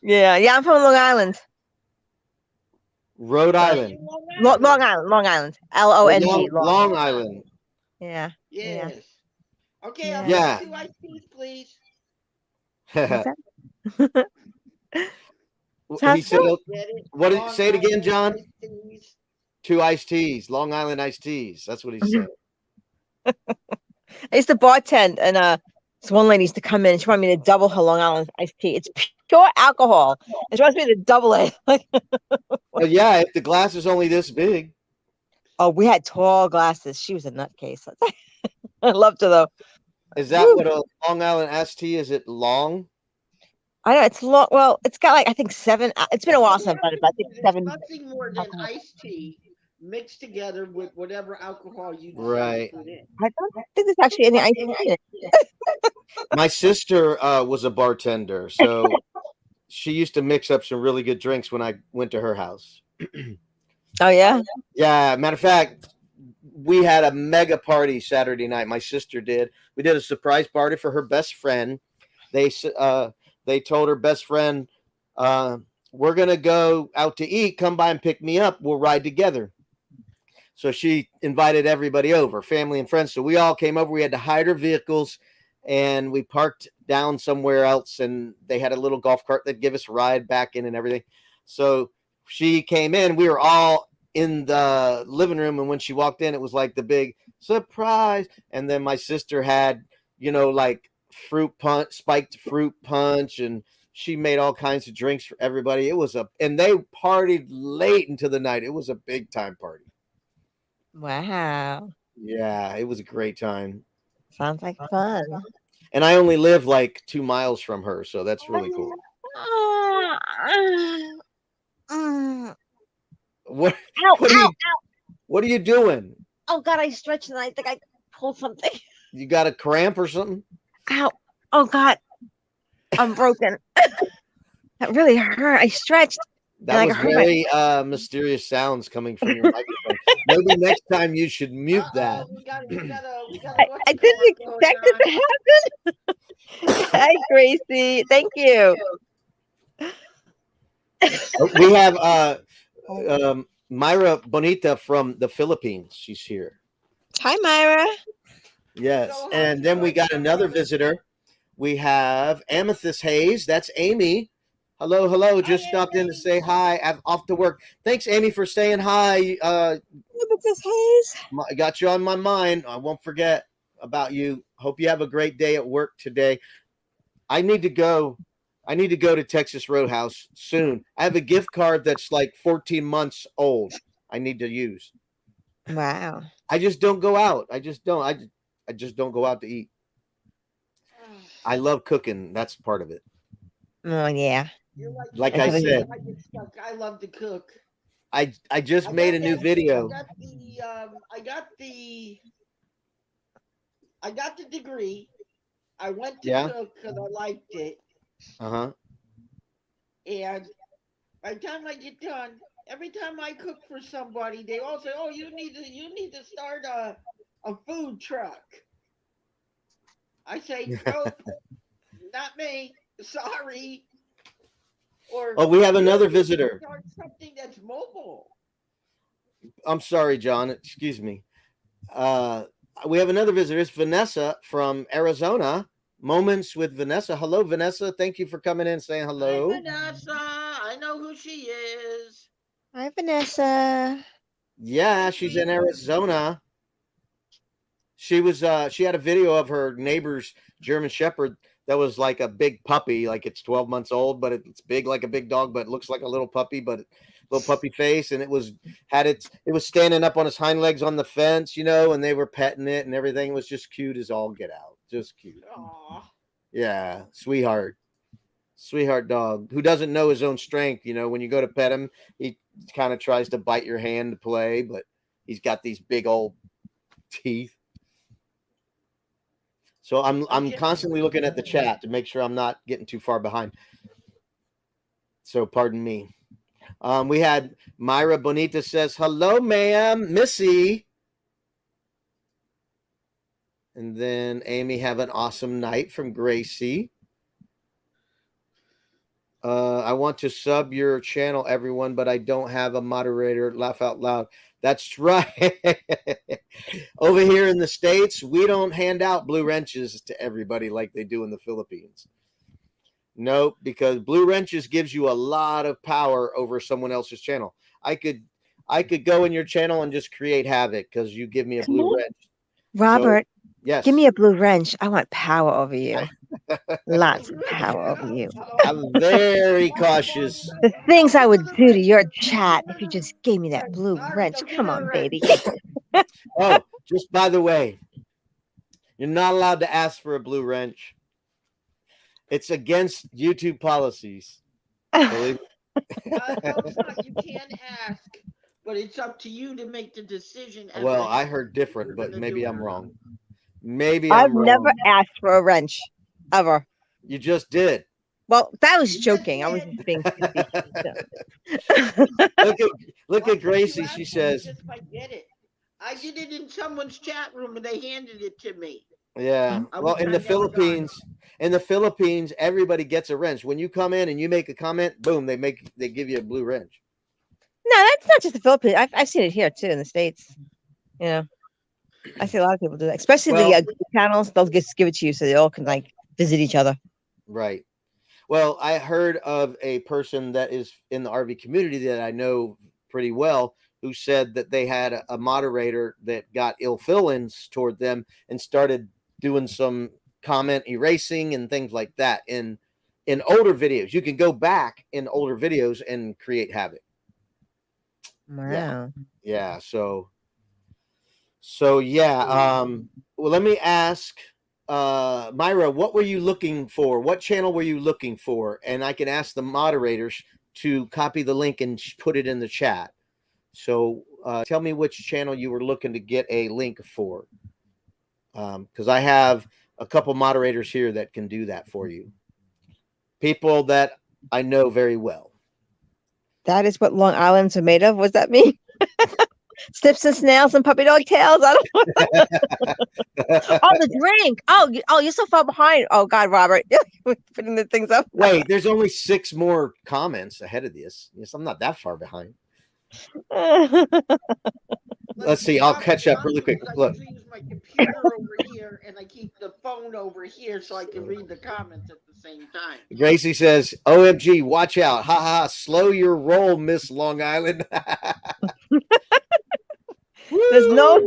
Yeah. Yeah. I'm from Long Island. Rhode Hey, Island. you Long Long Island. Island. Long Island. LONG. Long Island. Yeah. Yeah. Yes. Okay, I'll Yeah. take 2 iced teas, please. What's that? He Sounds said, good. Get it? what did Long say it again, Island John? iced teas. 2 iced teas, Long Island iced teas. That's what he said. I used to bartend, and this one lady used to come in, and she wanted me to double her Long Island iced tea. It's pure alcohol, and she wants me to double it. Well, yeah, if the glass is only this big. Oh, we had tall glasses. She was a nutcase. I loved her though. Is that Woo. what a Long Island iced tea is? It long? I know it's long. Well, it's got like I think 7. It's been a while What since I've done it, happens but I think is it's 7 nothing more than alcohol. iced tea mixed together with whatever alcohol you decide Right. to put in. I don't think there's actually any iced tea in it. My sister was a bartender, so she used to mix up some really good drinks when I went to her house. Oh yeah. Yeah, matter of fact, we had a mega party Saturday night. My sister did. We did a surprise party for her best friend. They told her best friend, "We're gonna go out to eat. Come by and pick me up. We'll ride together." So she invited everybody over, family and friends. So we all came over. We had to hide our vehicles, and we parked down somewhere else. And they had a little golf cart that give us a ride back in and everything. So she came in. We were all in the living room, and when she walked in, it was like the big surprise. And then my sister had, like fruit punch, spiked fruit punch, and she made all kinds of drinks for everybody. And they partied late into the night. It was a big time party. Wow. Yeah, it was a great time. Sounds like fun. And I only live like 2 miles from her, so that's really cool. What Ow, what are ow, you ow. what are you doing? Oh God, I stretched and I think I pulled something. You got a cramp or something? Ow. Oh God, I'm broken. That really hurt. I stretched. That And was I heard my. very mysterious sounds coming from your microphone. Maybe next time you should mute that. We gotta I didn't expect it to happen. Hi, Gracie. Thank you. We have Myra Bonita from the Philippines. She's here. Hi, Myra. Yes. And then we got another visitor. We have Amethyst Hayes. That's Amy. Hello, hello. Just stopped in to say hi. I'm off to work. Thanks, Amy, for saying hi. Amethyst Hayes. I got you on my mind. I won't forget about you. Hope you have a great day at work today. I need to go. I need to go to Texas Roadhouse soon. I have a gift card that's like 14 months old. I need to use. Wow. I just don't go out. I just don't. I just don't go out to eat. I love cooking. That's part of it. Oh yeah. Like I said, I love to cook. I just made a new video. I got the degree. I went to Yeah. cook because I liked it. Uh-huh. And by the time I get done, every time I cook for somebody, they all say, "Oh, you need to start a food truck." I say, "Nope, not me. Sorry." Or Oh, we have "You another need to visitor. start something that's mobile." I'm sorry, John. Excuse me. We have another visitor. It's Vanessa from Arizona. Moments with Vanessa. Hello, Vanessa. Thank you for coming in, saying Hi, hello. Vanessa. I know who she is. Hi, Vanessa. Yeah, Hey, she's in sweetie. Arizona. She had a video of her neighbor's German Shepherd that was like a big puppy, like it's 12 months old, but it's big like a big dog, but it looks like a little puppy, but little puppy face, and it was standing up on its hind legs on the fence, and they were petting it and everything. It was just cute as all get out. Just cute. Aw. Yeah, sweetheart. Sweetheart dog who doesn't know his own strength. When you go to pet him, he kind of tries to bite your hand to play, but he's got these big old teeth. So I'm constantly looking at the chat to make sure I'm not getting too far behind. So pardon me. We had Myra Bonita says, hello, ma'am, Missy. And then Amy, have an awesome night from Gracie. I want to sub your channel, everyone, but I don't have a moderator. Laugh out loud. That's right. Over here in the States, we don't hand out blue wrenches to everybody like they do in the Philippines. Nope, because blue wrenches gives you a lot of power over someone else's channel. I could go in your channel and just create havoc because you give me a blue wrench. Robert, so, yes. Give me a blue wrench. I want power over you. Lots of power over you. I'm very cautious. The things I would do to your chat if you just gave me that blue wrench. Come on, baby. Oh, just by the way, you're not allowed to ask for a blue wrench. It's against YouTube policies. Believe No, it's not. You can ask, but it's up to you to make the decision. Well, I heard different, but maybe I'm wrong. Maybe I've I'm wrong. never asked for a wrench, ever. You just did. Well, that was joking. I was just being look at Gracie. She says, "If I get it, I did it in someone's chat room, and they handed it to me." Yeah. Well, in the Philippines, everybody gets a wrench. When you come in and you make a comment, boom, they give you a blue wrench. No, that's not just the Philippines. I've seen it here too in the States. I see a lot of people do that, especially the channels. They'll just give it to you so they all can like visit each other. Right. Well, I heard of a person that is in the RV community that I know pretty well who said that they had a moderator that got ill feelings toward them and started doing some comment erasing and things like that in older videos. You can go back in older videos and create havoc. Wow. Yeah. So yeah. Well, let me ask Myra, what were you looking for? What channel were you looking for? And I can ask the moderators to copy the link and put it in the chat. So tell me which channel you were looking to get a link for. Because I have a couple moderators here that can do that for you. People that I know very well. That is what Long Island's are made of. What's that mean? Snips and snails and puppy dog tails. I don't know. Oh, the drink. Oh, you're so far behind. Oh God, Robert, putting the things up. Wait, there's only 6 more comments ahead of this. Yes, I'm not that far behind. Let's see. I'll catch up really quick. Look. I use my computer over here, and I keep the phone over here so I can read the comments at the same time. Gracie says, "OMG, watch out! Ha ha! Slow your roll, Miss Long Island." There's no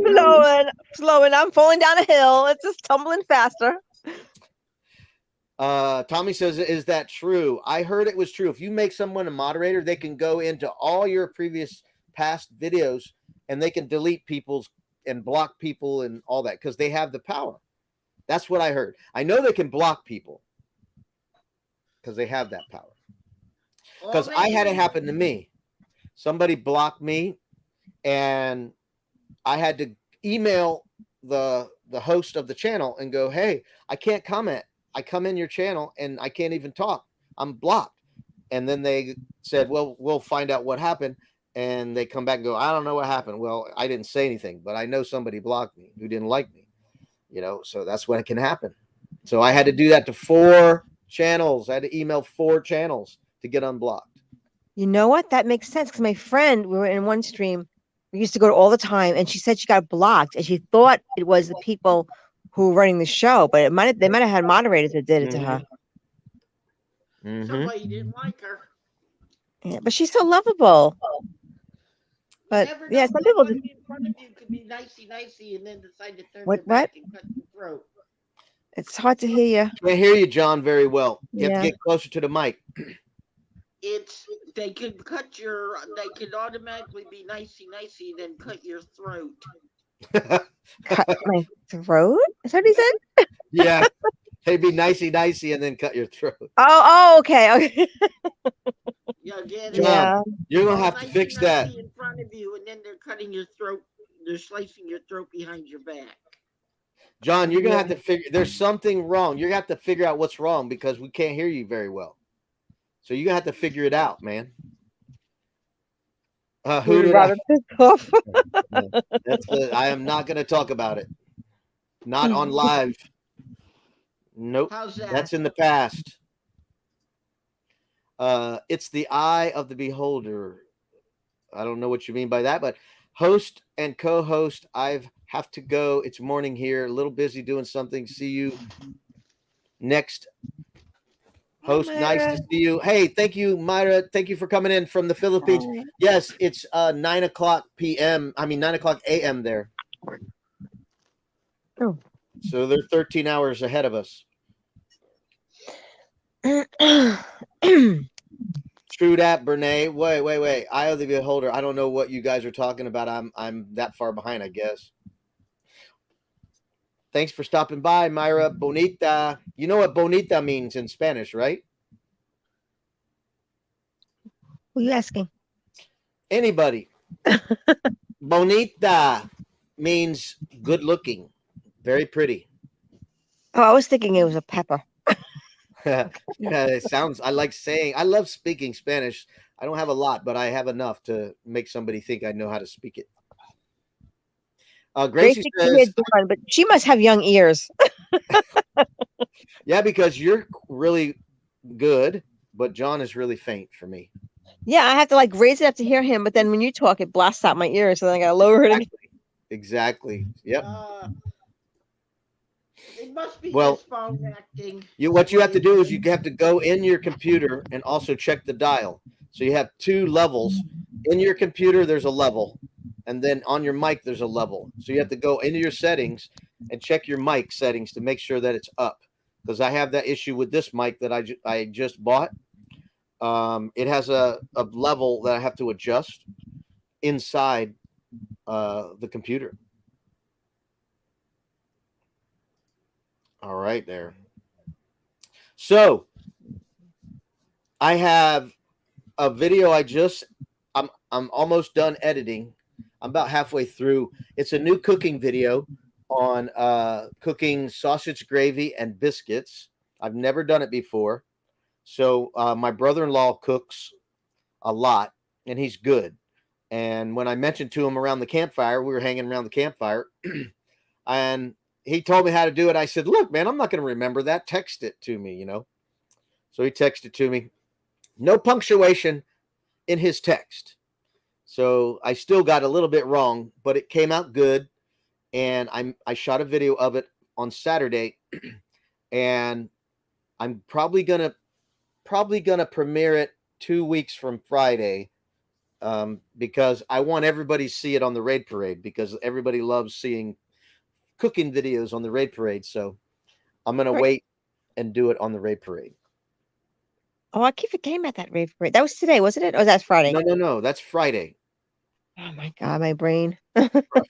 slowing. I'm falling down a hill. It's just tumbling faster. Tommy says, "Is that true? I heard it was true. If you make someone a moderator, they can go into all your past videos and they can delete people's and block people and all that because they have the power." That's what I heard. I know they can block people because they have that power. Because I had it happen to me. somebody blocked me, and I had to email the host of the channel and go, hey, I can't comment. I come in your channel and I can't even talk. I'm blocked. And then they said, well, we'll find out what happened. And they come back and go, I don't know what happened. Well, I didn't say anything, but I know somebody blocked me who didn't like me, so that's when it can happen. So I had to do that to 4 channels. I had to email 4 channels to get unblocked. You know what? That makes sense because my friend, we were in one stream, we used to go to all the time, and she said she got blocked, and she thought it was the people who were running the show, but they might have had moderators that did it to her. Somebody didn't like her. Yeah, but she's so lovable. But yeah, some people just in front of you could be nicey, and then decide to turn What- their back what? and cut your throat. it's hard to hear you. Can't hear you, John, very well. You have Yeah. to get closer to the mic. They could automatically be nicey, then cut your throat. Cut my throat? Is that what he said? Yeah. Hey, be nicey, and then cut your throat. Oh, okay. Yeah, get it? John, Yeah. you're All gonna have to fix that. nicey in front of you, and then they're cutting your throat. They're slicing your throat behind your back. John, you're gonna have to figure. There's something wrong. You're gonna have to figure out what's wrong because we can't hear you very well. So you're gonna have to figure it out, man. Who did I? Off. I am not gonna talk about it. Not on live. Nope. How's that? That's in the past. It's the eye of the beholder. I don't know what you mean by that, but host and co-host, I have to go. It's morning here. A little busy doing something. See you next. Host, nice to see you. Hey, thank you, Myra. Thank you for coming in from the Philippines. Yes, it's 9 o'clock p.m. 9 o'clock a.m. there. Oh. So they're 13 hours ahead of us. True that, Brene. Wait. Eye of the beholder. I don't know what you guys are talking about. I'm that far behind, I guess. Thanks for stopping by, Myra. Bonita. You know what bonita means in Spanish, right? Who are you asking? Anybody. Bonita means good looking, very pretty. Oh, I was thinking it was a pepper. Yeah, it sounds. I love speaking Spanish. I don't have a lot, but I have enough to make somebody think I know how to speak it. Gracie says, but she must have young ears. yeah, because you're really good, but John is really faint for me. Yeah, I have to raise it up to hear him, but then when you talk, it blasts out my ears, so then I gotta lower it again. Exactly. Yep. It must be Well, just phone acting. What you have to do is you have to go in your computer and also check the dial. So you have 2 levels. In your computer, there's a level. And then on your mic, there's a level. So you have to go into your settings and check your mic settings to make sure that it's up. Because I have that issue with this mic that I just bought. It has a level that I have to adjust inside the computer. All right, there. So I have a video I'm almost done editing. I'm about halfway through. It's a new cooking video on cooking sausage gravy and biscuits. I've never done it before. So my brother-in-law cooks a lot, and he's good. And when I mentioned to him around the campfire, we were hanging around the campfire, and he told me how to do it. I said, look, man, I'm not going to remember that. Text it to me, So he texted to me. No punctuation in his text. So I still got a little bit wrong, but it came out good. And I shot a video of it on Saturday. And I'm probably gonna premiere it 2 weeks from Friday. Because I want everybody to see it on the Raid Parade, because everybody loves seeing cooking videos on the Raid Parade. So I'm going to wait and do it on the Raid Parade. Oh, I keep forgetting about that Raid Parade. That was today, wasn't it? Or that's Friday? No. That's Friday. Oh my God, my brain.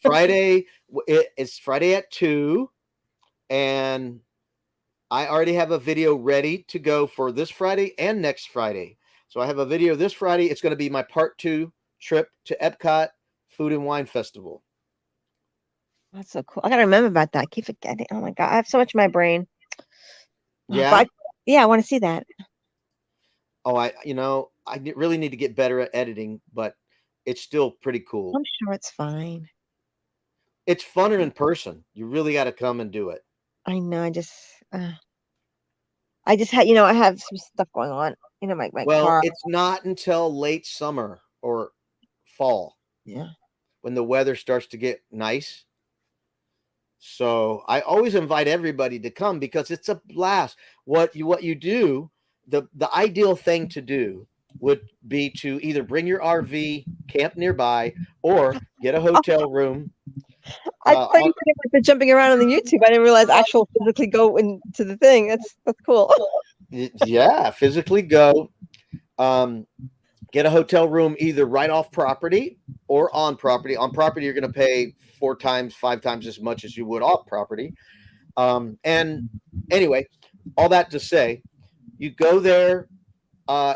Friday. It's Friday at 2. And I already have a video ready to go for this Friday and next Friday. So I have a video this Friday. It's going to be my part 2 trip to Epcot Food and Wine Festival. That's so cool. I gotta remember about that. I keep forgetting. Oh my god, I have so much in my brain. Yeah. But yeah, I want to see that. Oh, I really need to get better at editing, but it's still pretty cool. I'm sure it's fine. It's funner in person. You really got to come and do it. I know. I just had, I have some stuff going on. My Well, car. it's not until late summer or fall Yeah. when the weather starts to get nice. So I always invite everybody to come because it's a blast. What you do, the ideal thing to do would be to either bring your RV, camp nearby, or get a hotel room. I thought you said about the jumping around on the YouTube. I didn't realize actual physically go into the thing. That's cool. Yeah, physically go. Get a hotel room either right off property or on property. On property, you're going to pay 4 times, 5 times as much as you would off property. And anyway, all that to say, you go there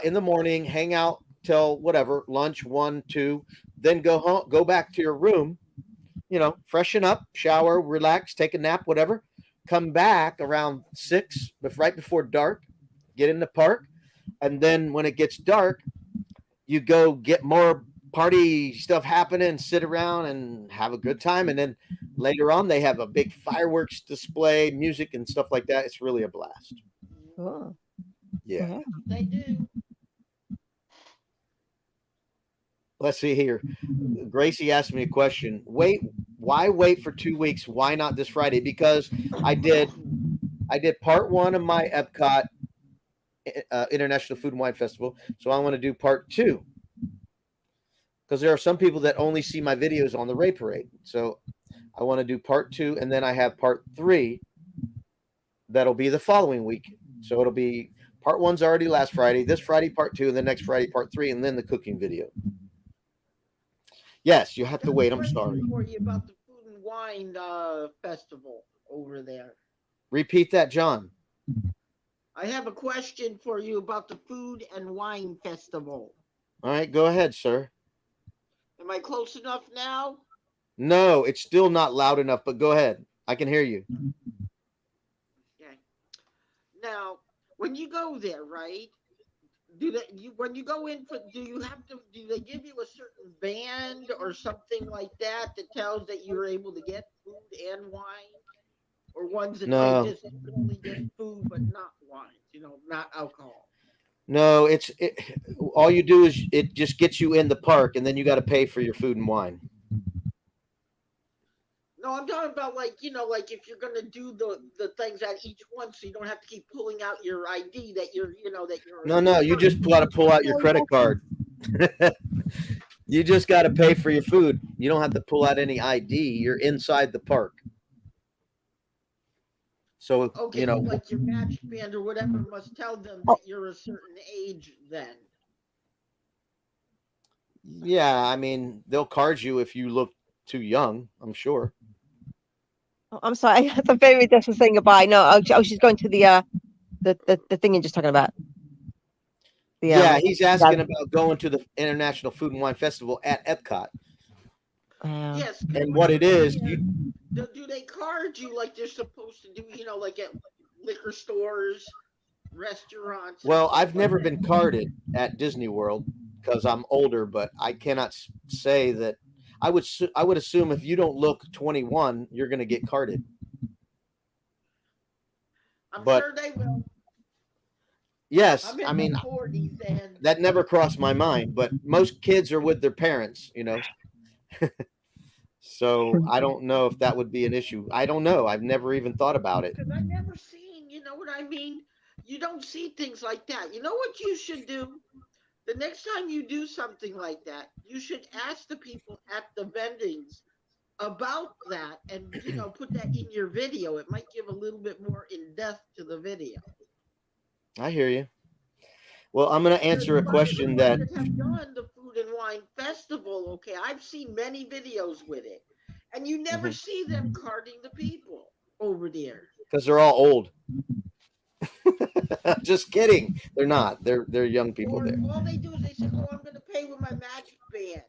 in the morning, hang out till whatever, lunch, 1, 2, then go home, go back to your room, freshen up, shower, relax, take a nap, whatever. Come back around 6, right before dark, get in the park. And then when it gets dark, you go get more party stuff happening, sit around and have a good time. And then later on, they have a big fireworks display, music and stuff like that. It's really a blast. Cool. Yeah. They do. Let's see here. Gracie asked me a question. Why wait for 2 weeks? Why not this Friday? Because I did part 1 of my Epcot International Food and Wine Festival. So I want to do part 2. Because there are some people that only see my videos on the Ray Parade. So I want to do part 2, and then I have part 3 that'll be the following week. So it'll be part 1's already last Friday, this Friday part 2, and then next Friday part 3, and then the cooking video. Yes, you have to wait. I'm sorry. For you about the Food and Wine Festival over there. Repeat that, John. I have a question for you about the Food and Wine Festival. All right, go ahead, sir. Am I close enough now? No, it's still not loud enough, but go ahead. I can hear you. Okay. Now, when you go there, right? When you go in, do they give you a certain band or something like that tells that you're able to get food and wine, or ones that No. say just only get food but not wine, not alcohol? No, all you do is it just gets you in the park, and then you got to pay for your food and wine. No, I'm talking about like if you're gonna do the things at each one, so you don't have to keep pulling out your ID that you're. No, you just got to pull out your credit card. You just got to pay for your food. You don't have to pull out any ID. You're inside the park. So okay, like your match band or whatever must tell them that you're a certain age then. Yeah, I mean they'll card you if you look too young, I'm sure. Oh, I'm sorry. I thought Baby Jess was saying goodbye. No, she's going to the thing you're just talking about. Yeah, he's asking about going to the International Food and Wine Festival at Epcot. Yes. And what it is, do they card you like they're supposed to do, like at liquor stores, restaurants? Well, I've never been carded at Disney World because I'm older, but I cannot say that. I would assume if you don't look 21, you're going to get carded. I'm sure they will. Yes, I mean, 40s and that never crossed my mind, but most kids are with their parents, So I don't know if that would be an issue. I don't know. I've never even thought about it. Because I've never seen, you know what I mean? You don't see things like that. You know what you should do? The next time you do something like that, you should ask the people at the vendings about that and, put that in your video. It might give a little bit more in depth to the video. I hear you. Well, I'm going to answer a question that have done the Food and Wine Festival. Okay, I've seen many videos with it, and you never see them carding the people over there because they're all old. Just kidding. They're not. They're young people there. All they do is they say, "Oh, I'm going to pay with my magic band."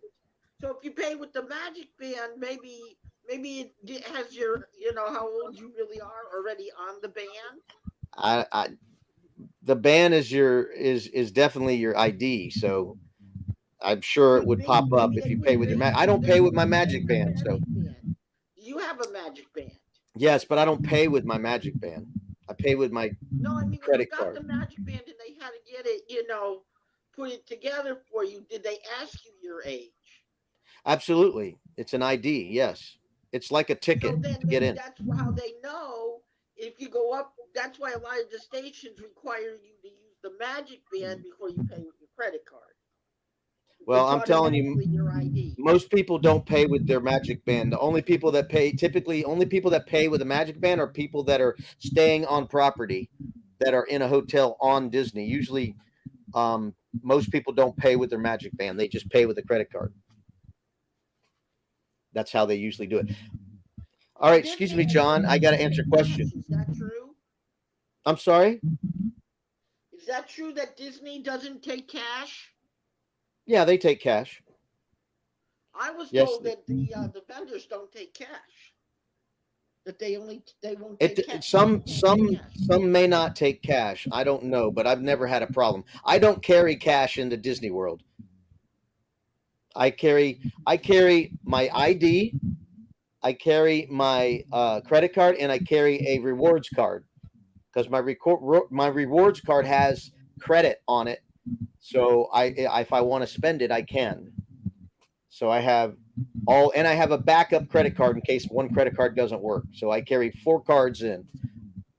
pay with the Magic Band, maybe it has your, how old you really are already on the band. I the band is definitely your ID, so I'm sure it would pop up if you pay with your I don't pay with my Magic Band, so You have a Magic Band. yes, but I don't pay with my Magic Band. I pay with my No, I mean when you credit got card. the Magic Band and they had to get it, put it together for you, did they ask you your age? Absolutely, it's an ID. Yes, it's like a So ticket then to get maybe in. that's how they know if you go up. That's why a lot of the stations require you to use the Magic Band before you pay with your credit card. Well, It's I'm telling you, automatically your ID. most people don't pay with their Magic Band. The only people that pay, typically, only people that pay with a Magic Band are people that are staying on property, that are in a hotel on Disney. Usually, most people don't pay with their Magic Band. They just pay with a credit card. That's how they usually do it. All right, excuse me, John. I got to answer a question. Is that true? I'm sorry. Is that true that Disney doesn't take cash? Yeah, they take cash. I was Yes, told that the vendors don't take cash. That they won't take cash. Some may not take cash. I don't know, but I've never had a problem. I don't carry cash into Disney World. I carry my ID, I carry my credit card, and I carry a rewards card because my rewards card has credit on it. So if I want to spend it, I can. So I have and I have a backup credit card in case one credit card doesn't work. So I carry 4 cards in: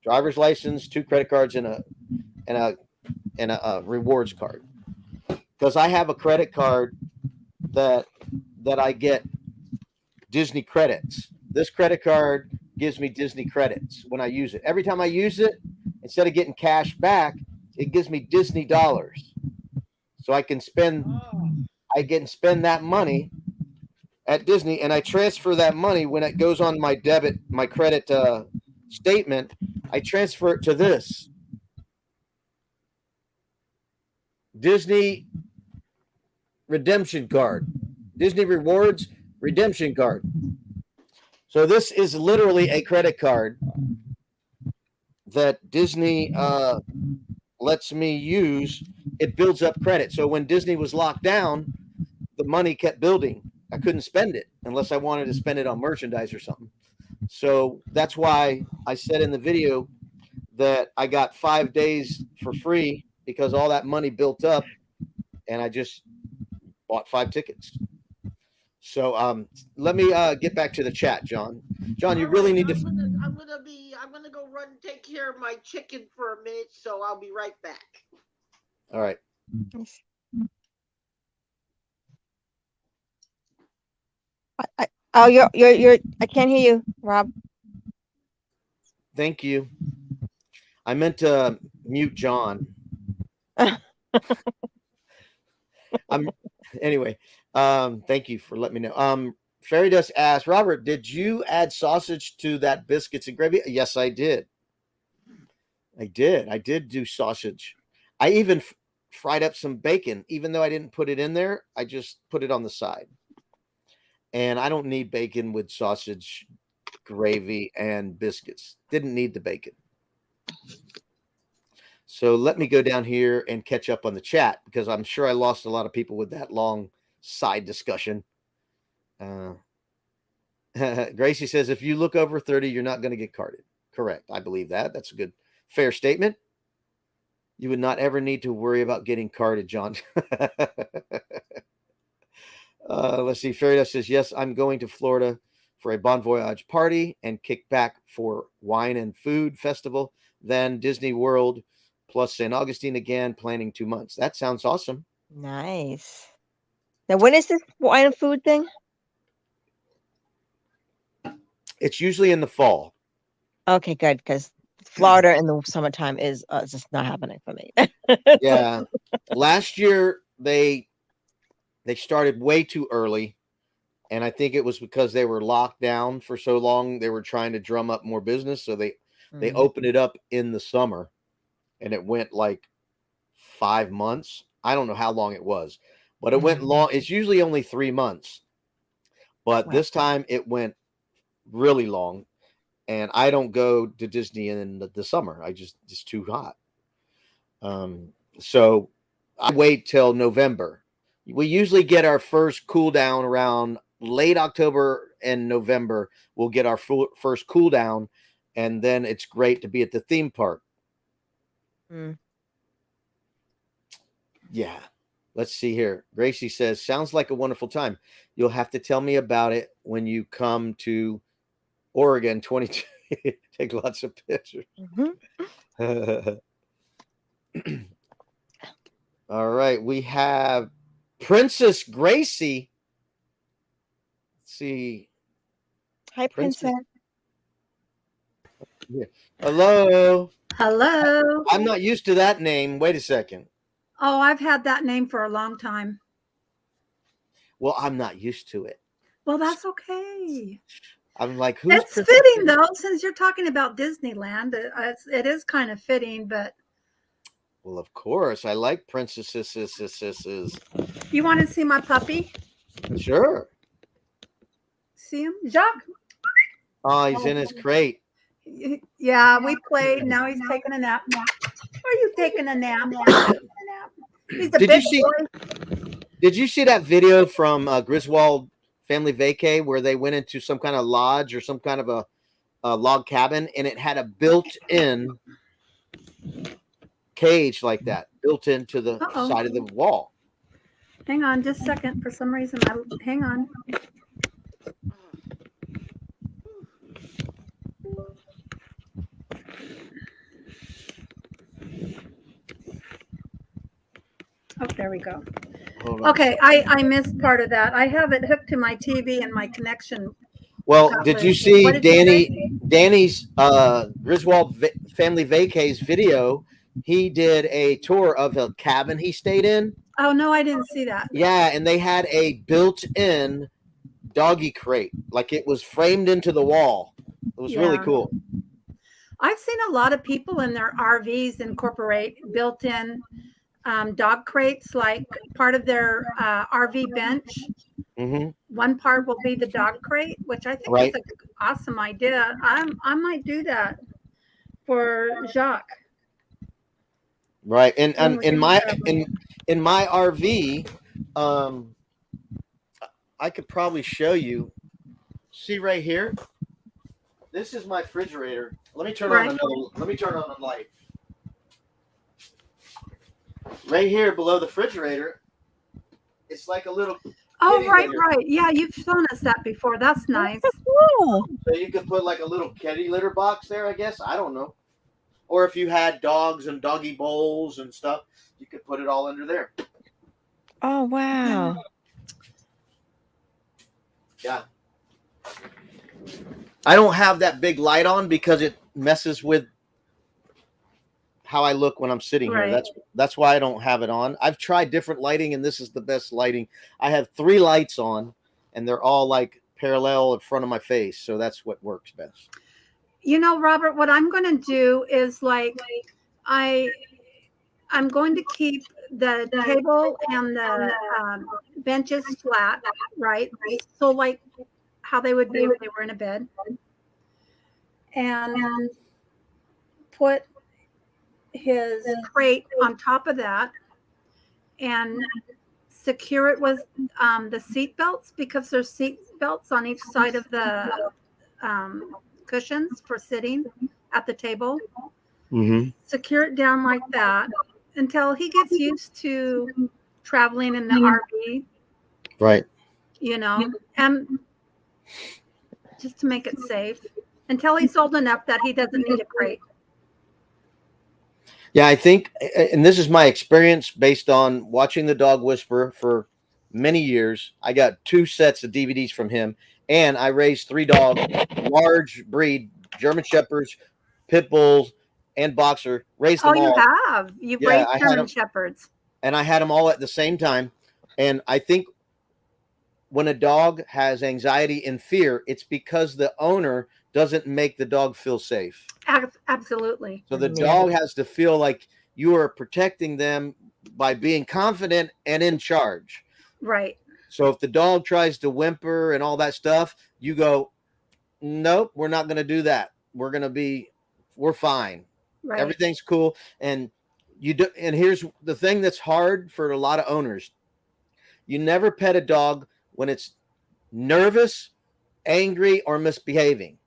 driver's license, 2 credit cards, and a rewards card. Because I have a credit card that I get Disney credits. This credit card gives me Disney credits when I use it. Every time I use it, instead of getting cash back, it gives me Disney dollars. So I can spend that money at Disney, and I transfer that money when it goes on my credit statement. I transfer it to this Disney redemption card, Disney rewards redemption card. So this is literally a credit card that Disney lets me use. It builds up credit. So when Disney was locked down, the money kept building. I couldn't spend it unless I wanted to spend it on merchandise or something. So that's why I said in the video that I got 5 days for free because all that money built up, and I just bought 5 tickets. So let me get back to the chat, John. John, you really need to. I'm gonna go run and take care of my chicken for a minute, so I'll be right back. All right. You're. I can't hear you, Rob. Thank you. I meant to mute John. Anyway. Thank you for letting me know. Fairy Dust asked, Robert, did you add sausage to that biscuits and gravy? Yes, I did. I did do sausage. I even fried up some bacon, even though I didn't put it in there. I just put it on the side. And I don't need bacon with sausage, gravy, and biscuits. Didn't need the bacon. So let me go down here and catch up on the chat because I'm sure I lost a lot of people with that long side discussion. Gracie says, if you look over 30, you're not going to get carded. Correct. I believe that. That's a good, fair statement. You would not ever need to worry about getting carded, John. Let's see. Fairy Dust says, yes, I'm going to Florida for a Bon Voyage party and kick back for wine and food festival. Then Disney World plus St. Augustine again, planning 2 months. That sounds awesome. Nice. Now, when is this wine and food thing? It's usually in the fall. Okay, good, because Florida in the summertime is just not happening for me. Yeah. Last year, they started way too early. And I think it was because they were locked down for so long. They were trying to drum up more business. So they opened it up in the summer. And it went like 5 months. I don't know how long it was. But it went long. It's usually only 3 months. But Wow. this time it went really long, and I don't go to Disney in the summer. It's too hot. So I wait till November. We usually get our first cool down around late October and November. We'll get our first cool down, and then it's great to be at the theme park. Mm. Yeah. Let's see here. Gracie says, sounds like a wonderful time. You'll have to tell me about it when you come to Oregon 22. Take lots of pictures. Mhm. All right. We have Princess Gracie. Let's see. Hi, Princess. Yeah. Hello. Hello. I'm not used to that name. Wait a second. Oh, I've had that name for a long time. Well, I'm not used to it. Well, that's okay. I'm like, who's It's fitting though, since you're talking about Disneyland. It is kind of fitting, but Well, of course. I like princesses. you want to see my puppy? Sure. See him? Jacques? Oh, he's in his crate. Yeah, we played. Now he's taking a nap. Are you taking a nap? He's a big boy. Did you see that video from Griswold Family Vacay where they went into some kind of lodge or some kind of a log cabin, and it had a built-in cage like that built into the side of the wall? Hang on just a second. For some reason, hang on. Oh, there we go. Okay, I missed part of that. I have it hooked to my TV and my connection. Well, did you see Danny's Griswold Family Vacay's video? He did a tour of a cabin he stayed in. Oh, no, I didn't see that. Yeah, and they had a built-in doggy crate. Like it was framed into the wall. It was really cool. I've seen a lot of people in their RVs incorporate built-in dog crates, like part of their RV bench. Mm-hmm. One part will be the dog crate, which I think is an awesome idea. I might do that for Jacques. Right, and in my RV, I could probably show you. See right here. This is my refrigerator. Let me turn on a light. Right here below the refrigerator, it's like a little. Oh, right. Yeah, you've shown us that before. That's nice. Cool. So you could put like a little kitty litter box there, I guess. I don't know. Or if you had dogs and doggy bowls and stuff, you could put it all under there. Oh, wow. Yeah. I don't have that big light on because it messes with how I look when I'm sitting here. That's why I don't have it on. I've tried different lighting, and this is the best lighting. I have 3 lights on, and they're all like parallel in front of my face, so that's what works best. You know, Robert, what I'm going to do is I'm going to keep the table and the benches flat, right? So like how they would be if they were in a bed, and put his crate on top of that and secure it with the seat belts, because there's seat belts on each side of the cushions for sitting at the table. Mm-hmm. Secure it down like that until he gets used to traveling in the RV. Right. You know, and just to make it safe until he's old enough that he doesn't need a crate. Yeah, I think, and this is my experience based on watching The Dog Whisperer for many years. I got 2 sets of DVDs from him, and I raised 3 dogs, large breed, German Shepherds, Pit Bulls, and Boxer. Raised them all. You've raised German Shepherds. And I had them all at the same time. And I think when a dog has anxiety and fear, it's because the owner doesn't make the dog feel safe. Absolutely. So the dog has to feel like you are protecting them by being confident and in charge. Right. So if the dog tries to whimper and all that stuff, you go, nope, we're not going to do that. We're fine. Right. Everything's cool. And and here's the thing that's hard for a lot of owners. You never pet a dog when it's nervous, angry, or misbehaving.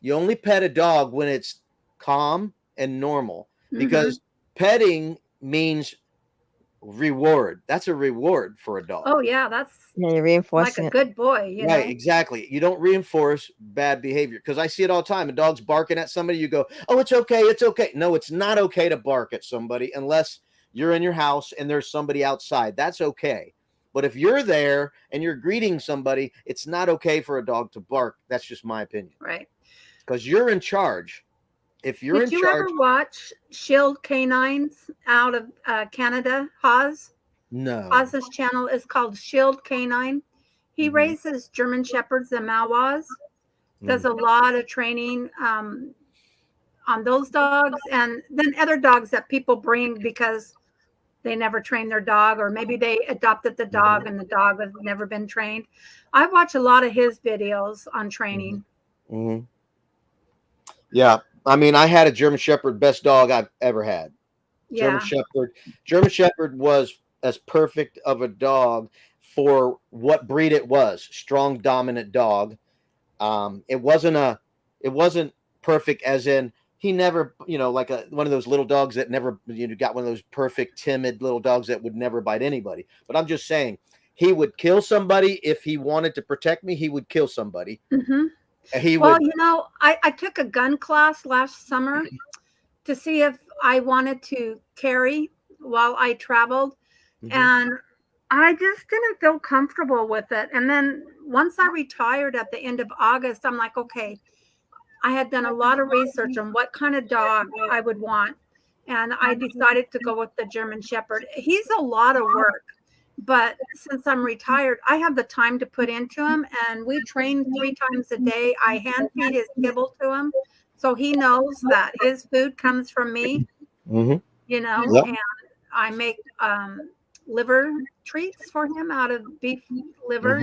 You only pet a dog when it's calm and normal, because petting means reward. That's a reward for a dog. Oh yeah, that's Yeah, you're like reinforcing a it. good boy, you Right, know. exactly. You don't reinforce bad behavior, because I see it all the time. A dog's barking at somebody, you go, oh, it's okay, it's okay. No, it's not okay to bark at somebody unless you're in your house and there's somebody outside. That's okay. But if you're there and you're greeting somebody, it's not okay for a dog to bark. That's just my opinion, Right. because you're in charge. If you're Did in you charge, ever watch Shield Canines out of Canada? no. Haz's channel is called Shield Canine. He Mhm. raises German Shepherds and Malinois. Does a lot of training on those dogs, and then other dogs that people bring because they never trained their dog, or maybe they adopted the dog and the dog has never been trained. I watch a lot of his videos on training. Mhm. Yeah, I mean, I had a German Shepherd, best dog I've ever had. Yeah. German Shepherd was as perfect of a dog for what breed it was. Strong, dominant dog. It wasn't perfect as in he never, like one of those little dogs that never, got one of those perfect, timid little dogs that would never bite anybody. But I'm just saying, he would kill somebody if he wanted to protect me. He would kill somebody. Well, I took a gun class last summer to see if I wanted to carry while I traveled. And I just didn't feel comfortable with it. And then once I retired at the end of August, I'm like, okay, I had done a lot of research on what kind of dog I would want. And I decided to go with the German Shepherd. He's a lot of work, but since I'm retired, I have the time to put into him. And we train 3 times a day. I hand feed his kibble to him, so he knows that his food comes from me, Yep. and I make liver treats for him out of beef liver,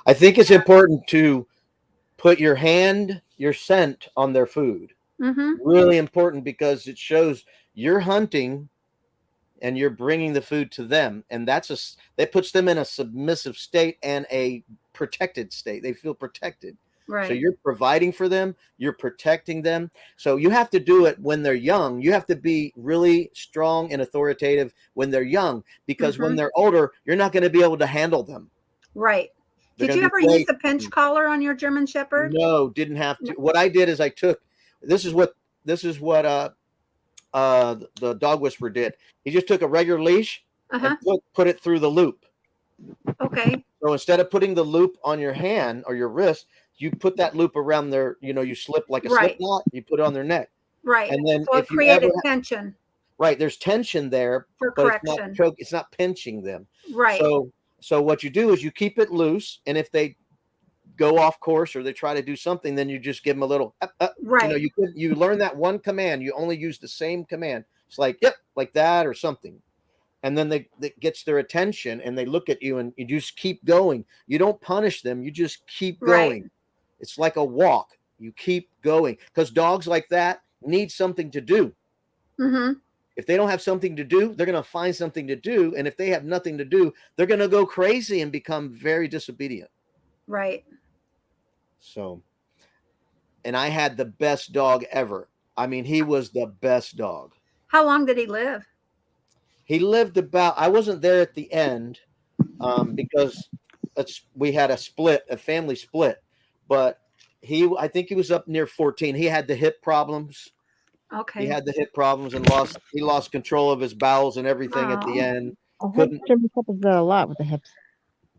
I think it's important to put your scent on their food. Really important, because it shows you're hunting and you're bringing the food to them, and that puts them in a submissive state and a protected state. They feel protected. Right. So you're providing for them, you're protecting them. So you have to do it when they're young. You have to be really strong and authoritative when they're young, because when they're older, you're not going to be able to handle them. Right. Did you ever use a pinch collar on your German Shepherd? No, didn't have to. What I did is this is what the dog whisperer did. He just took a regular leash and put it through the loop. Okay. So instead of putting the loop on your hand or your wrist, you put that loop around their, you slip like a slip knot, you put it on their neck. Right. And then so it created tension. Right. There's tension there, for but correction. It's not pinching them. Right. So what you do is you keep it loose, and if they go off course or they try to do something, then you just give them a little right. You learn that one command, you only use the same command. It's like, yep, like that or something. And then that gets their attention, and they look at you, and you just keep going. You don't punish them, you just keep going. Right. It's like a walk. You keep going, because dogs like that need something to do. If they don't have something to do, they're going to find something to do. And if they have nothing to do, they're going to go crazy and become very disobedient. Right. So, and I had the best dog ever. I mean, he was the best dog. How long did he live? He lived I wasn't there at the end because we had a family split, but I think he was up near 14. He had the hip problems. Okay. He had the hip problems and lost control of his bowels and everything at the end. German Shepherds do a lot with the hips.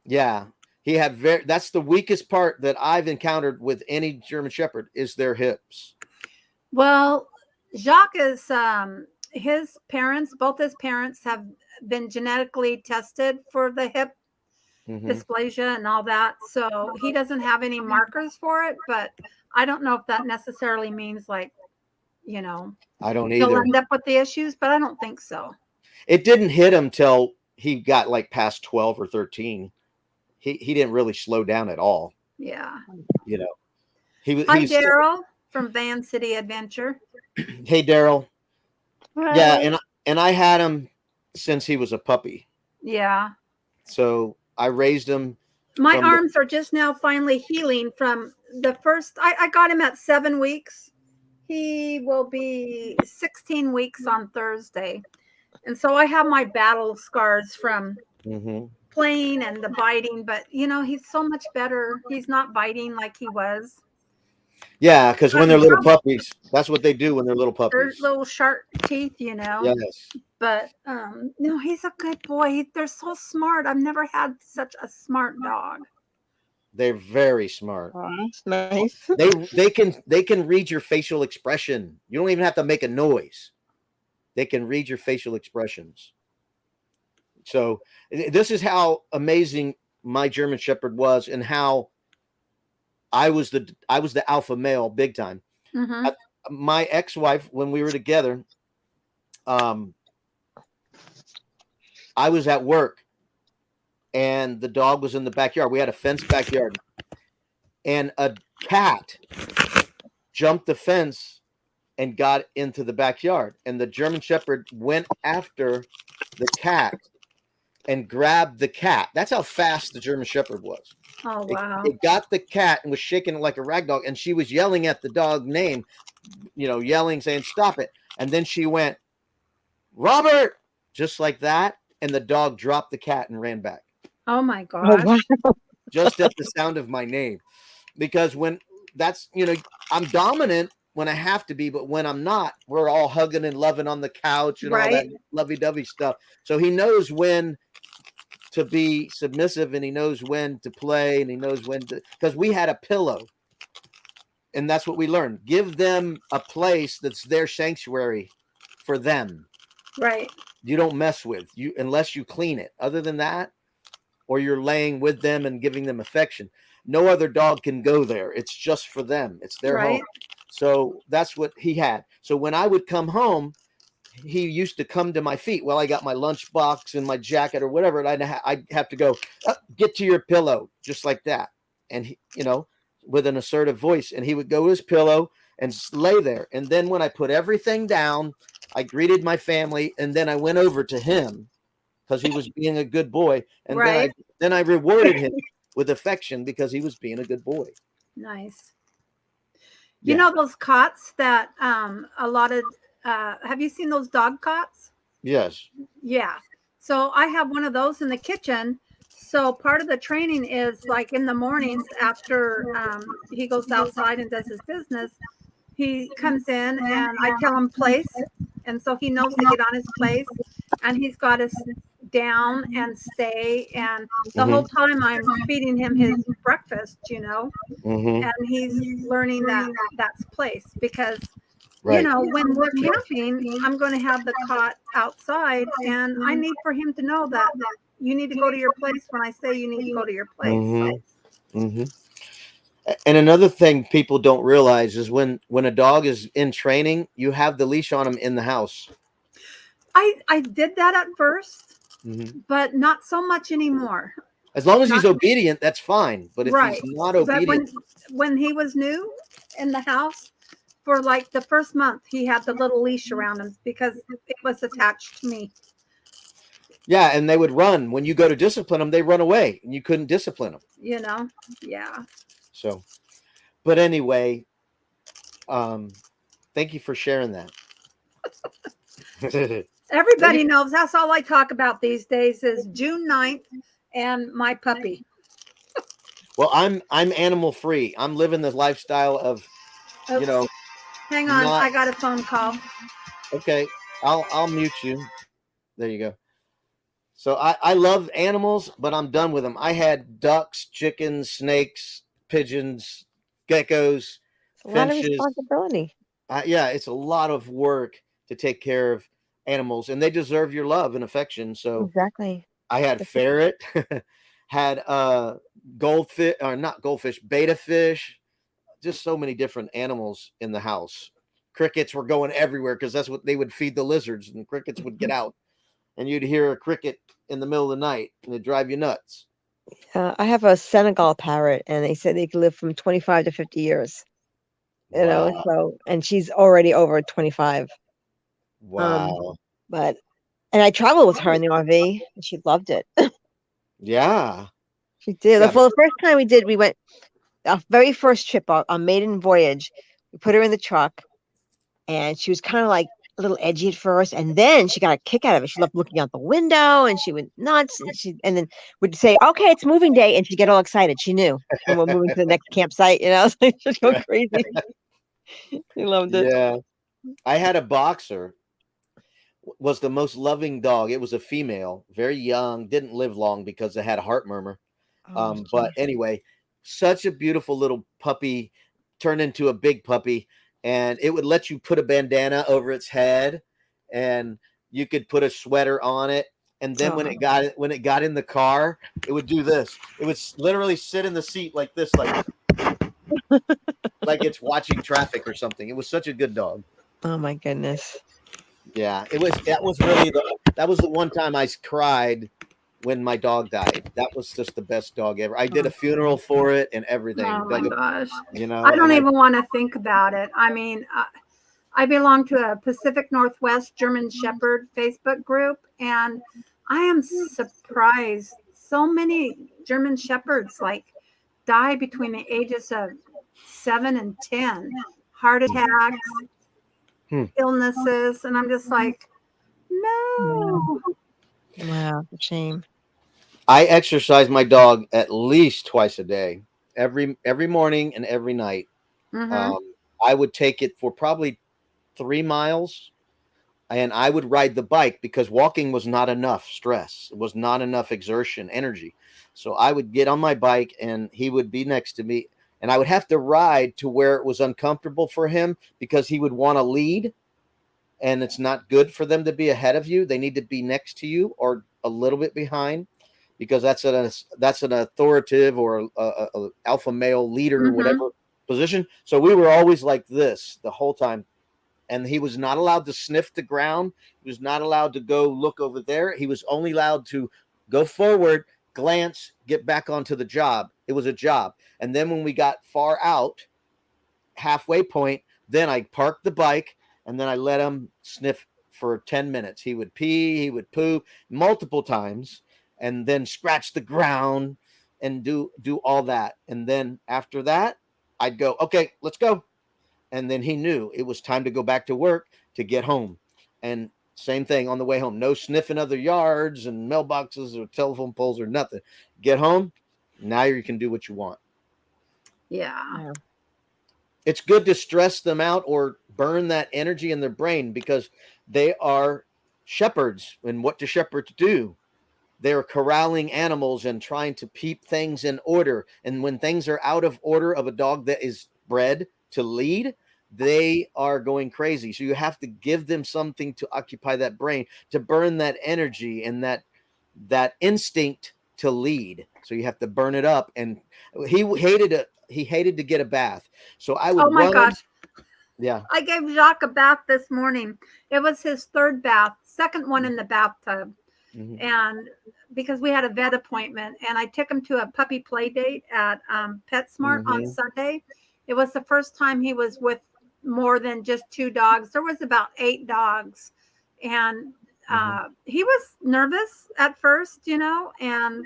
Yeah. He had that's the weakest part that I've encountered with any German Shepherd is their hips. Well, Jacques is both his parents have been genetically tested for the hip dysplasia and all that. So he doesn't have any markers for it, but I don't know if that necessarily means like, I don't either. He'll end up with the issues, but I don't think so. It didn't hit him till he got like past 12 or 13, he didn't really slow down at all. Yeah. You know, he Hi, he's Daryl from Van City Adventure. hey Daryl. Yeah, Hi. and I had him since he was a puppy. Yeah. So I raised him. My From the- arms are just now finally healing from the first. I got him at 7 weeks. He will be 16 weeks on Thursday. And so I have my battle scars from Mhm. playing and the biting, but you know, he's so much better. He's not biting like he was. Yeah, because when they're little puppies, that's what they do when they're little They're puppies. little sharp teeth, you know. Yes. But no, he's a good boy. They're so smart. I've never had such a smart dog. They're very smart. Oh, that's nice. They can read your facial expression. You don't even have to make a noise. They can read your facial expressions. So this is how amazing my German Shepherd was, and how I was the alpha male big time. Mm-hmm. My ex-wife, when we were together, I was at work, and the dog was in the backyard. We had a fenced backyard, and a cat jumped the fence and got into the backyard. And the German Shepherd went after the cat and grabbed the cat. That's how fast the German Shepherd was. Oh wow! It got the cat and was shaking it like a rag dog, and she was yelling at the dog name, yelling, saying, "Stop it!" And then she went, "Robert," just like that, and the dog dropped the cat and ran back. Oh my Oh, God! wow. Just at the sound of my name. Because when that's, I'm dominant when I have to be, but when I'm not, we're all hugging and loving on the couch and all that lovey-dovey stuff. So he knows when to be submissive, and he knows when to play, and he knows when to, because we had a pillow, and that's what we learned. Give them a place that's their sanctuary for them. Right. You don't mess with you unless you clean it. Other than that, or you're laying with them and giving them affection. No other dog can go there. It's just for them. It's their home. So that's what he had. So when I would come home, he used to come to my feet while I got my lunchbox and my jacket or whatever. And I'd have to go, get to your pillow, just like that. And, he, with an assertive voice. And he would go to his pillow and lay there. And then when I put everything down, I greeted my family. And then I went over to him because he was being a good boy. And then I rewarded him with affection because he was being a good boy. Nice. Yeah. You know those cots that a lot of have you seen those dog cots? Yes. Yeah. So I have one of those in the kitchen. So part of the training is like in the mornings after he goes outside and does his business, he comes in and I tell him place. And so he knows to get on his place, and he's got his down and stay, and the whole time I'm feeding him his breakfast, and he's learning that's place, because when we're camping, I'm going to have the cot outside, and I need for him to know that you need to go to your place when I say you need to go to your place. And another thing people don't realize is when a dog is in training, you have the leash on him in the house. I did that at first, but not so much anymore. As long as he's obedient, that's fine. But if he's not obedient, but when he was new in the house, for like the first month, he had the little leash around him because it was attached to me. Yeah, and they would run. When you go to discipline them, they run away, and you couldn't discipline them. Yeah. So, but anyway, thank you for sharing that. Everybody knows that's all I talk about these days is June 9th and my puppy. Well, I'm animal free. I'm living the lifestyle of, Hang on, I got a phone call. Okay, I'll mute you. There you go. So I love animals, but I'm done with them. I had ducks, chickens, snakes, pigeons, geckos, It's a lot of finches. responsibility. Yeah, it's a lot of work to take care of animals, and they deserve your love and affection. So Exactly. I had ferret, had goldfish, or not goldfish, betta fish, just so many different animals in the house. Crickets were going everywhere because that's what they would feed the lizards, and crickets would get out. and you'd hear a cricket in the middle of the night, and it'd drive you nuts. I have a Senegal parrot, and they said they could live from 25 to 50 years. You know, Wow. so and she's already over 25. Wow. But and I traveled with her in the RV, and she loved it. Yeah. She did. Yeah. Well, the first time we went our very first trip, our maiden voyage. We put her in the truck, and she was kind of like a little edgy at first, and then she got a kick out of it. She loved looking out the window, and she went nuts. And then would say, "Okay, it's moving day," and she'd get all excited. She knew when we're moving to the next campsite. You know, she'd go crazy. She loved it. Yeah. I had a boxer, was the most loving dog. It was a female, very young, didn't live long because it had a heart murmur. Oh, But geez. anyway, such a beautiful little puppy turned into a big puppy, and it would let you put a bandana over its head, and you could put a sweater on it. And then when Oh. it got in the car, it would do this. It would literally sit in the seat like this, like it's watching traffic or something. It was such a good dog. Oh my goodness. Yeah, it was. That was the one time I cried when my dog died. That was just the best dog ever. I did a funeral for it and everything. Oh my gosh. You know, I don't and even want to think about it. I mean, I belong to a Pacific Northwest German Shepherd Facebook group, and I am surprised so many German Shepherds like die between the ages of 7 and 10, heart attacks, illnesses, and I'm just like, no. Wow, shame. I exercise my dog at least twice a day, every morning and every night. Mm-hmm. I would take it for probably 3 miles, and I would ride the bike because walking was not enough stress. It was not enough exertion, energy. So I would get on my bike, and he would be next to me, and I would have to ride to where it was uncomfortable for him because he would want to lead, and it's not good for them to be ahead of you. They need to be next to you or a little bit behind, because that's an authoritative or a alpha male leader, Mm-hmm. whatever position. So we were always like this the whole time, and he was not allowed to sniff the ground. He was not allowed to go look over there. He was only allowed to go forward, glance, get back onto the job. It was a job. And then when we got far out, halfway point, then I parked the bike, and then I let him sniff for 10 minutes. He would pee, he would poop multiple times, and then scratch the ground and do all that. And then after that, I'd go, okay, let's go. And then he knew it was time to go back to work to get home. And same thing on the way home. No sniffing other yards and mailboxes or telephone poles or nothing. Get home. Now you can do what you want. Yeah. It's good to stress them out or burn that energy in their brain, because they are shepherds. And what do shepherds do? They're corralling animals and trying to keep things in order. And when things are out of order of a dog that is bred to lead, they are going crazy. So you have to give them something to occupy that brain, to burn that energy and that instinct to lead. So you have to burn it up. And he hated it. He hated to get a bath. So I would Oh my run. gosh. Yeah. I gave Jacques a bath this morning. It was his third bath, second one in the bathtub. Mhm. And because we had a vet appointment, and I took him to a puppy play date at PetSmart on Sunday. It was the first time he was with more than just 2 dogs. There was about 8 dogs, and he was nervous at first, you know, and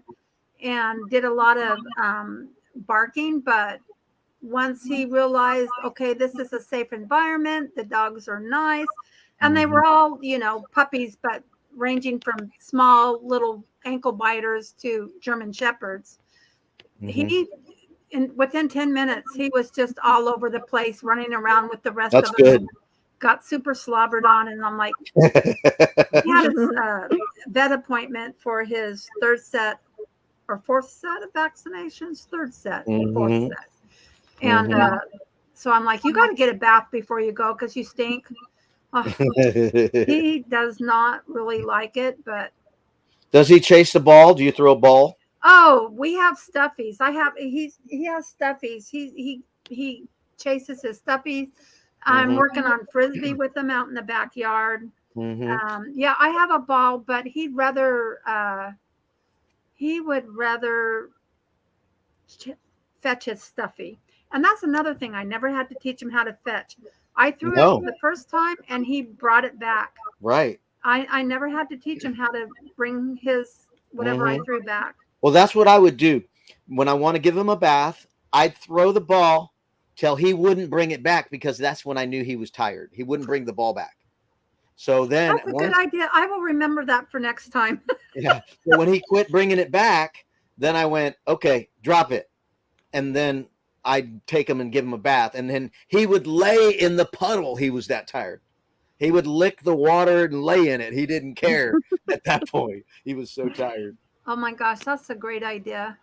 did a lot of barking. But once he realized, okay, this is a safe environment, the dogs are nice, and they were all, you know, puppies, but ranging from small little ankle biters to German shepherds. He, within 10 minutes, he was just all over the place, running around with the rest That's of them. good. Got super slobbered on, and I'm like, he had a vet appointment for his third set or fourth set of vaccinations, fourth set. And so I'm like, you got to get a bath before you go because you stink. He does not really like it, but Does he chase the ball? Do you throw a ball? oh, we have stuffies. He has stuffies. He chases his stuffies. I'm working on frisbee with him out in the backyard. Yeah, I have a ball, but he would rather fetch his stuffy. And that's another thing. I never had to teach him how to fetch. I threw it No. the first time and he brought it back. Right. I never had to teach him how to bring his whatever I threw back. Well, that's what I would do. When I want to give him a bath, I'd throw the ball till he wouldn't bring it back, because that's when I knew he was tired. He wouldn't bring the ball back. So then That's a good idea. I will remember that for next time. yeah. So when he quit bringing it back, then I went, okay, drop it. And then I'd take him and give him a bath. And then he would lay in the puddle. He was that tired. He would lick the water and lay in it. He didn't care at that point. He was so tired. Oh my gosh, that's a great idea.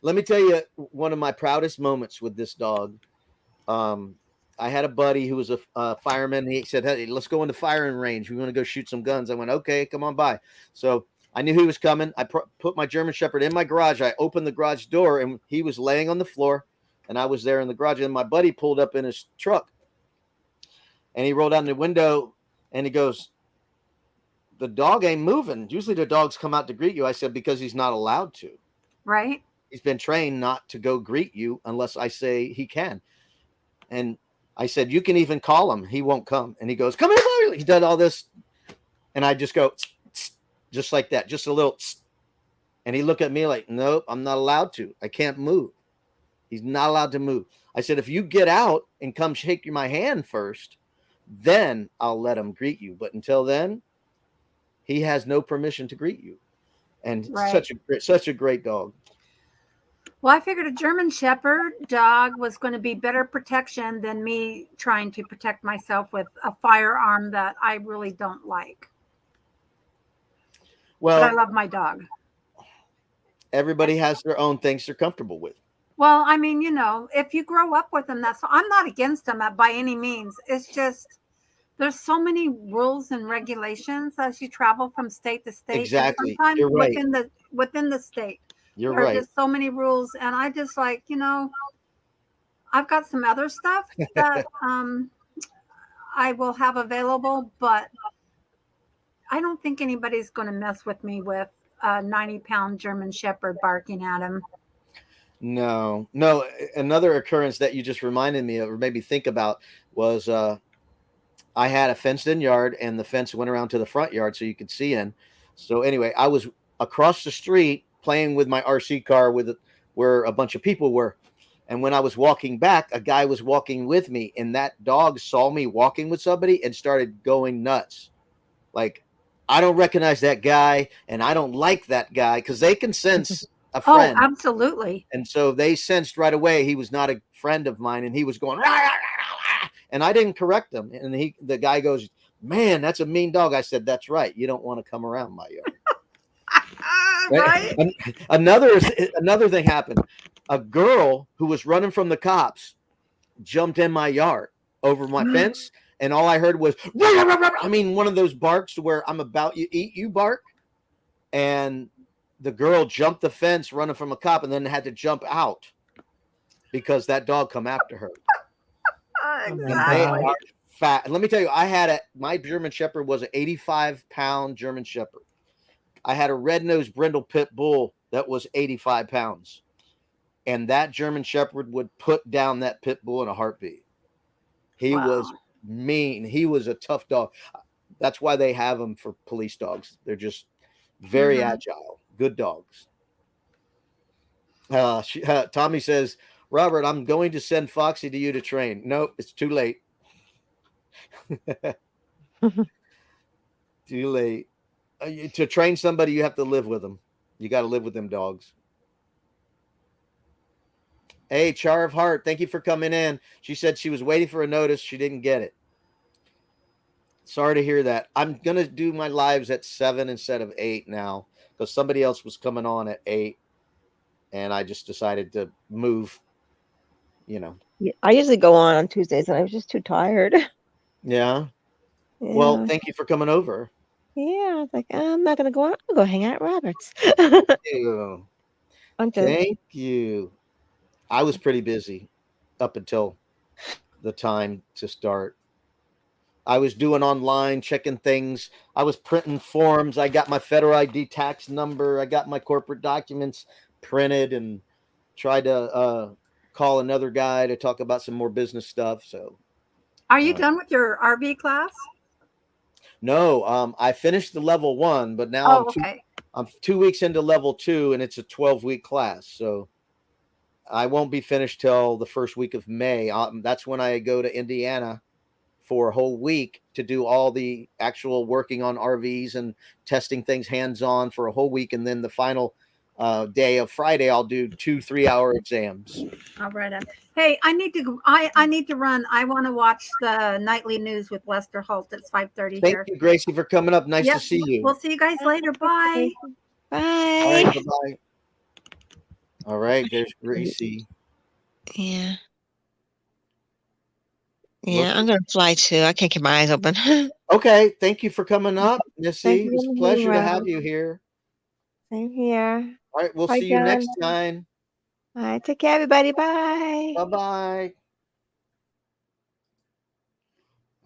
Let me tell you one of my proudest moments with this dog. I had a buddy who was a fireman. He said, hey, let's go in the firing range. We want to go shoot some guns. I went, okay, come on by. So I knew he was coming. I put my German Shepherd in my garage. I opened the garage door, and he was laying on the floor, and I was there in the garage. And my buddy pulled up in his truck, and he rolled down the window, and he goes, the dog ain't moving. Usually the dogs come out to greet you. I said, because he's not allowed to. Right. He's been trained not to go greet you unless I say he can. And I said, you can even call him. He won't come. And he goes, come here. He did all this. And I just go, just like that, just a little. And he looked at me like, nope, I'm not allowed to. I can't move. He's not allowed to move. I said, if you get out and come shake my hand first, then I'll let him greet you. But until then, he has no permission to greet you. And right. such a great dog. Well, I figured a German Shepherd dog was going to be better protection than me trying to protect myself with a firearm that I really don't like. Well, but I love my dog. Everybody has their own things they're comfortable with. Well, I mean, if you grow up with them, I'm not against them by any means. It's just there's so many rules and regulations as you travel from state to state. Exactly. And sometimes You're right. within the state. You're there right. are just so many rules, and I just like, I've got some other stuff that I will have available, but I don't think anybody's going to mess with me with a 90-pound German Shepherd barking at him. No. Another occurrence that you just reminded me of, or made me think about, was I had a fenced-in yard, and the fence went around to the front yard so you could see in. So anyway, I was across the street playing with my RC car where a bunch of people were. And when I was walking back, a guy was walking with me, and that dog saw me walking with somebody and started going nuts. Like, I don't recognize that guy, and I don't like that guy, because they can sense a friend. Oh, absolutely. And so they sensed right away he was not a friend of mine, and he was going, rah, rah, rah, rah, and I didn't correct him. And the guy goes, man, that's a mean dog. I said, that's right. You don't want to come around my yard. Right. Another thing happened. A girl who was running from the cops jumped in my yard over my fence, and all I heard was, I mean, one of those barks where I'm about to eat you bark. And the girl jumped the fence running from a cop, and then had to jump out because that dog come after her. Exactly. And they are fat. And let me tell you, my German Shepherd was an 85-pound German Shepherd. I had a red-nosed brindle pit bull that was 85 pounds. And that German Shepherd would put down that pit bull in a heartbeat. He was mean. He was a tough dog. That's why they have them for police dogs. They're just very agile, good dogs. Tommy says, Robert, I'm going to send Foxy to you to train. Nope, it's too late. Too late. To train somebody, you have to live with them. You got to live with them dogs. Hey, Char of Heart, thank you for coming in. She said she was waiting for a notice. She didn't get it. Sorry to hear that. I'm going to do my lives at 7 instead of 8 now, because somebody else was coming on at 8, and I just decided to move, Yeah, I usually go on Tuesdays, and I was just too tired. Yeah. Well, thank you for coming over. Yeah, I was like, I'm not going to go out. I'll go hang out at Robert's. Thank you. Thank you. I was pretty busy up until the time to start. I was doing online, checking things. I was printing forms. I got my federal ID tax number. I got my corporate documents printed and tried to call another guy to talk about some more business stuff. So, Are you done with your RV class? no, I finished the level 1, but now Oh, okay. I'm 2 weeks into level 2, and it's a 12-week class. So I won't be finished till the first week of May. That's when I go to Indiana for a whole week to do all the actual working on RVs and testing things hands-on for a whole week. And then the final day of Friday, I'll do 2 3-hour exams. All right. Hey, I need to. I need to run. I want to watch the nightly news with Lester Holt. It's 5:30 Thank here. you, Gracie, for coming up. Nice Yep. to see you. We'll see you guys later. Bye. All right, Bye. bye-bye. All right, there's Gracie. Yeah. Look- Yeah, I'm gonna fly too. I can't keep my eyes open. Okay, thank you for coming up, Missy. you, It's a pleasure to have Ralph. you here. Same here. All right, we'll Bye, see you next John. time. All right, take care, everybody. Bye. Bye-bye.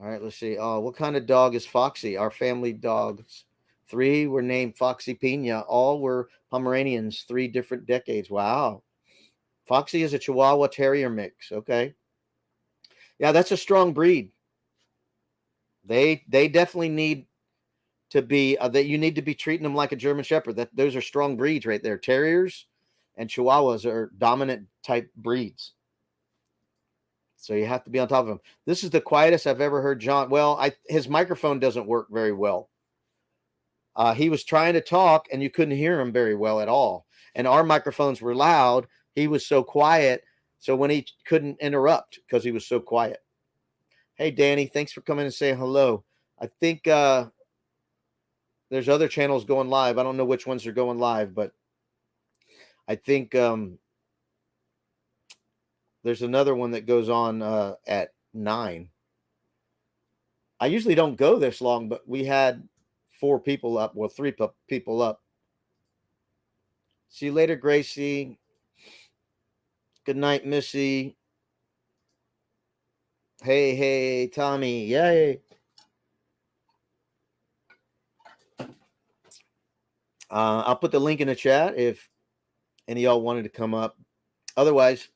All right, let's see. Oh, what kind of dog is Foxy? Our family dogs. 3 were named Foxy Pina. All were Pomeranians, 3 different decades. Wow. Foxy is a Chihuahua Terrier mix. Okay. Yeah, that's a strong breed. They definitely need to be that you need to be treating them like a German Shepherd. Those are strong breeds right there. Terriers and Chihuahuas are dominant type breeds. So you have to be on top of him. This is the quietest I've ever heard John. Well, his microphone doesn't work very well. He was trying to talk and you couldn't hear him very well at all. And our microphones were loud. He was so quiet. So when he couldn't interrupt because he was so quiet. Hey, Danny, thanks for coming and saying hello. I think there's other channels going live. I don't know which ones are going live, but I think there's another one that goes on at 9. I usually don't go this long, but we had 4 people up. Well, 3 people up. See you later, Gracie. Good night, Missy. Hey, Tommy. Yay. I'll put the link in the chat if any of y'all wanted to come up. Otherwise,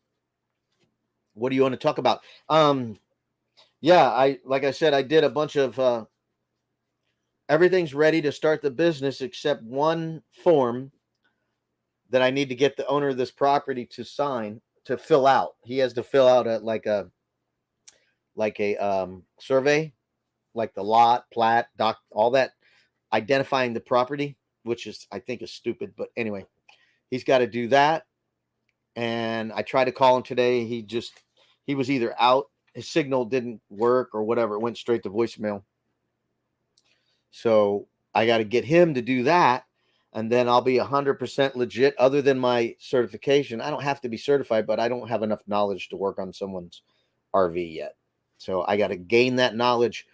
what do you want to talk about? Yeah, like I said, I did a bunch of everything's ready to start the business except one form that I need to get the owner of this property to sign, to fill out. He has to fill out a survey, like the lot, plat, doc, all that, identifying the property, which is, I think, is stupid. But anyway, he's got to do that. And I tried to call him today. He was either out, his signal didn't work or whatever. It went straight to voicemail. So I got to get him to do that. And then I'll be 100% legit. Other than my certification, I don't have to be certified, but I don't have enough knowledge to work on someone's RV yet. So I got to gain that knowledge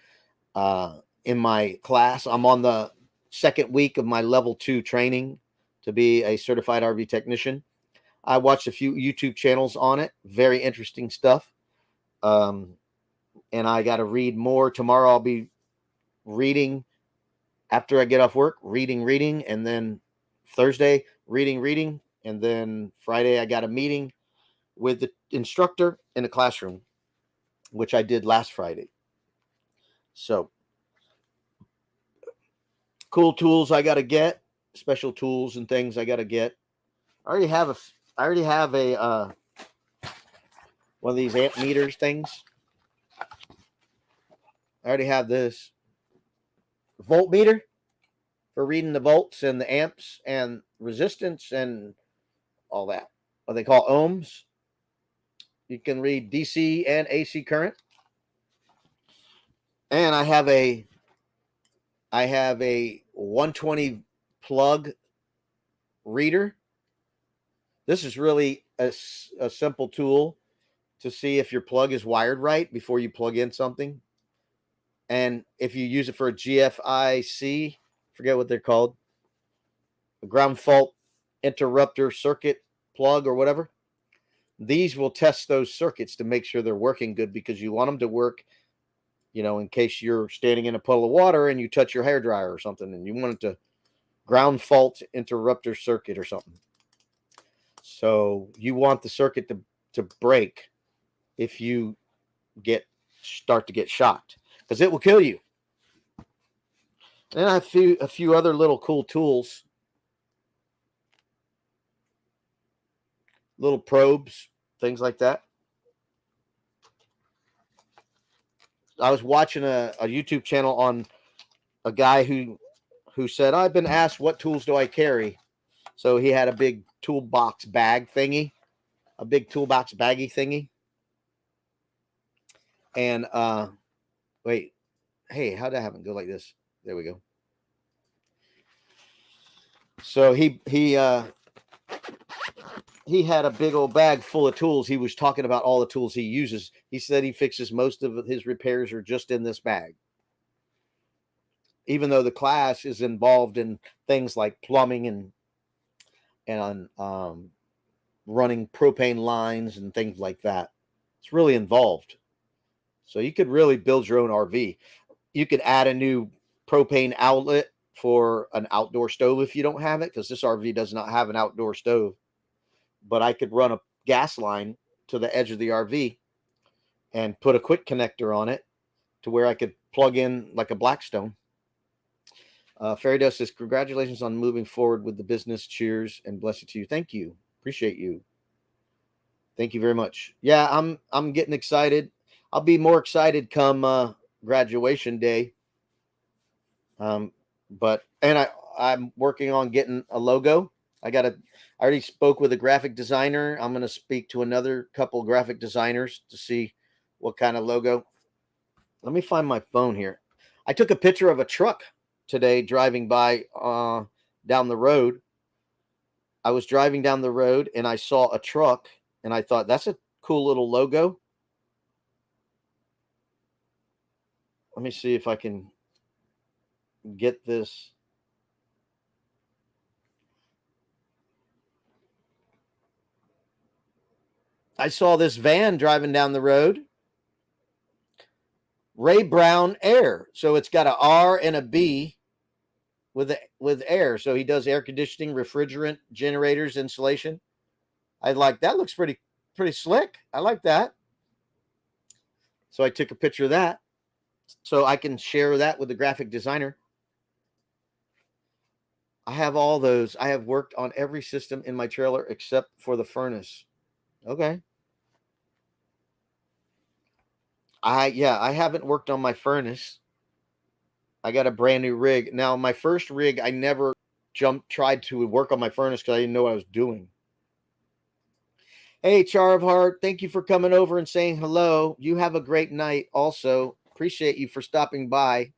in my class. I'm on the 2nd week of my level 2 training to be a certified RV technician. I watched a few YouTube channels on it. Very interesting stuff. And I got to read more. Tomorrow I'll be reading after I get off work, reading. And then Thursday, reading. And then Friday, I got a meeting with the instructor in the classroom, which I did last Friday. So cool tools I got to get, special tools and things I got to get. I already have a one of these amp meters things. I already have this voltmeter for reading the volts and the amps and resistance and all that. What they call ohms. You can read DC and AC current. And I have a 120 plug reader. This is really a simple tool to see if your plug is wired right before you plug in something. And if you use it for a GFIC, forget what they're called, a ground fault interrupter circuit plug or whatever, these will test those circuits to make sure they're working good, because you want them to work. in case you're standing in a puddle of water and you touch your hairdryer or something and you want it to ground fault interrupter circuit or something. So you want the circuit to break if you start to get shocked, because it will kill you. And I have a few other little cool tools, little probes, things like that. I was watching a YouTube channel on a guy who said, I've been asked, what tools do I carry? So he had a big toolbox bag thingy, a big toolbox baggy thingy. And wait, hey, how'd that happen? Go like this. There we go. So he had a big old bag full of tools. He was talking about all the tools he uses. He said he fixes most of his repairs are just in this bag. Even though the class is involved in things like plumbing and running propane lines and things like that. It's really involved. So you could really build your own RV. You could add a new propane outlet for an outdoor stove if you don't have it, because this RV does not have an outdoor stove. But I could run a gas line to the edge of the RV and put a quick connector on it to where I could plug in like a Blackstone. Fairy Dust says, congratulations on moving forward with the business. Cheers and blessing to you. Thank you. Appreciate you. Thank you very much. Yeah, I'm getting excited. I'll be more excited come graduation day. But I'm working on getting a logo. I already spoke with a graphic designer. I'm going to speak to another couple graphic designers to see what kind of logo. Let me find my phone here. I took a picture of a truck today driving by down the road. I was driving down the road and I saw a truck and I thought, that's a cool little logo. Let me see if I can get this. I saw this van driving down the road. Ray Brown Air. So it's got an R and a B with air. So he does air conditioning, refrigerant, generators, insulation. I like that. Looks pretty slick. I like that. So I took a picture of that so I can share that with the graphic designer. I have all those. I have worked on every system in my trailer except for the furnace. Okay. I haven't worked on my furnace. I got a brand new rig. Now, my first rig, I never tried to work on my furnace because I didn't know what I was doing. Hey, Char of Heart, thank you for coming over and saying hello. You have a great night also. Appreciate you for stopping by.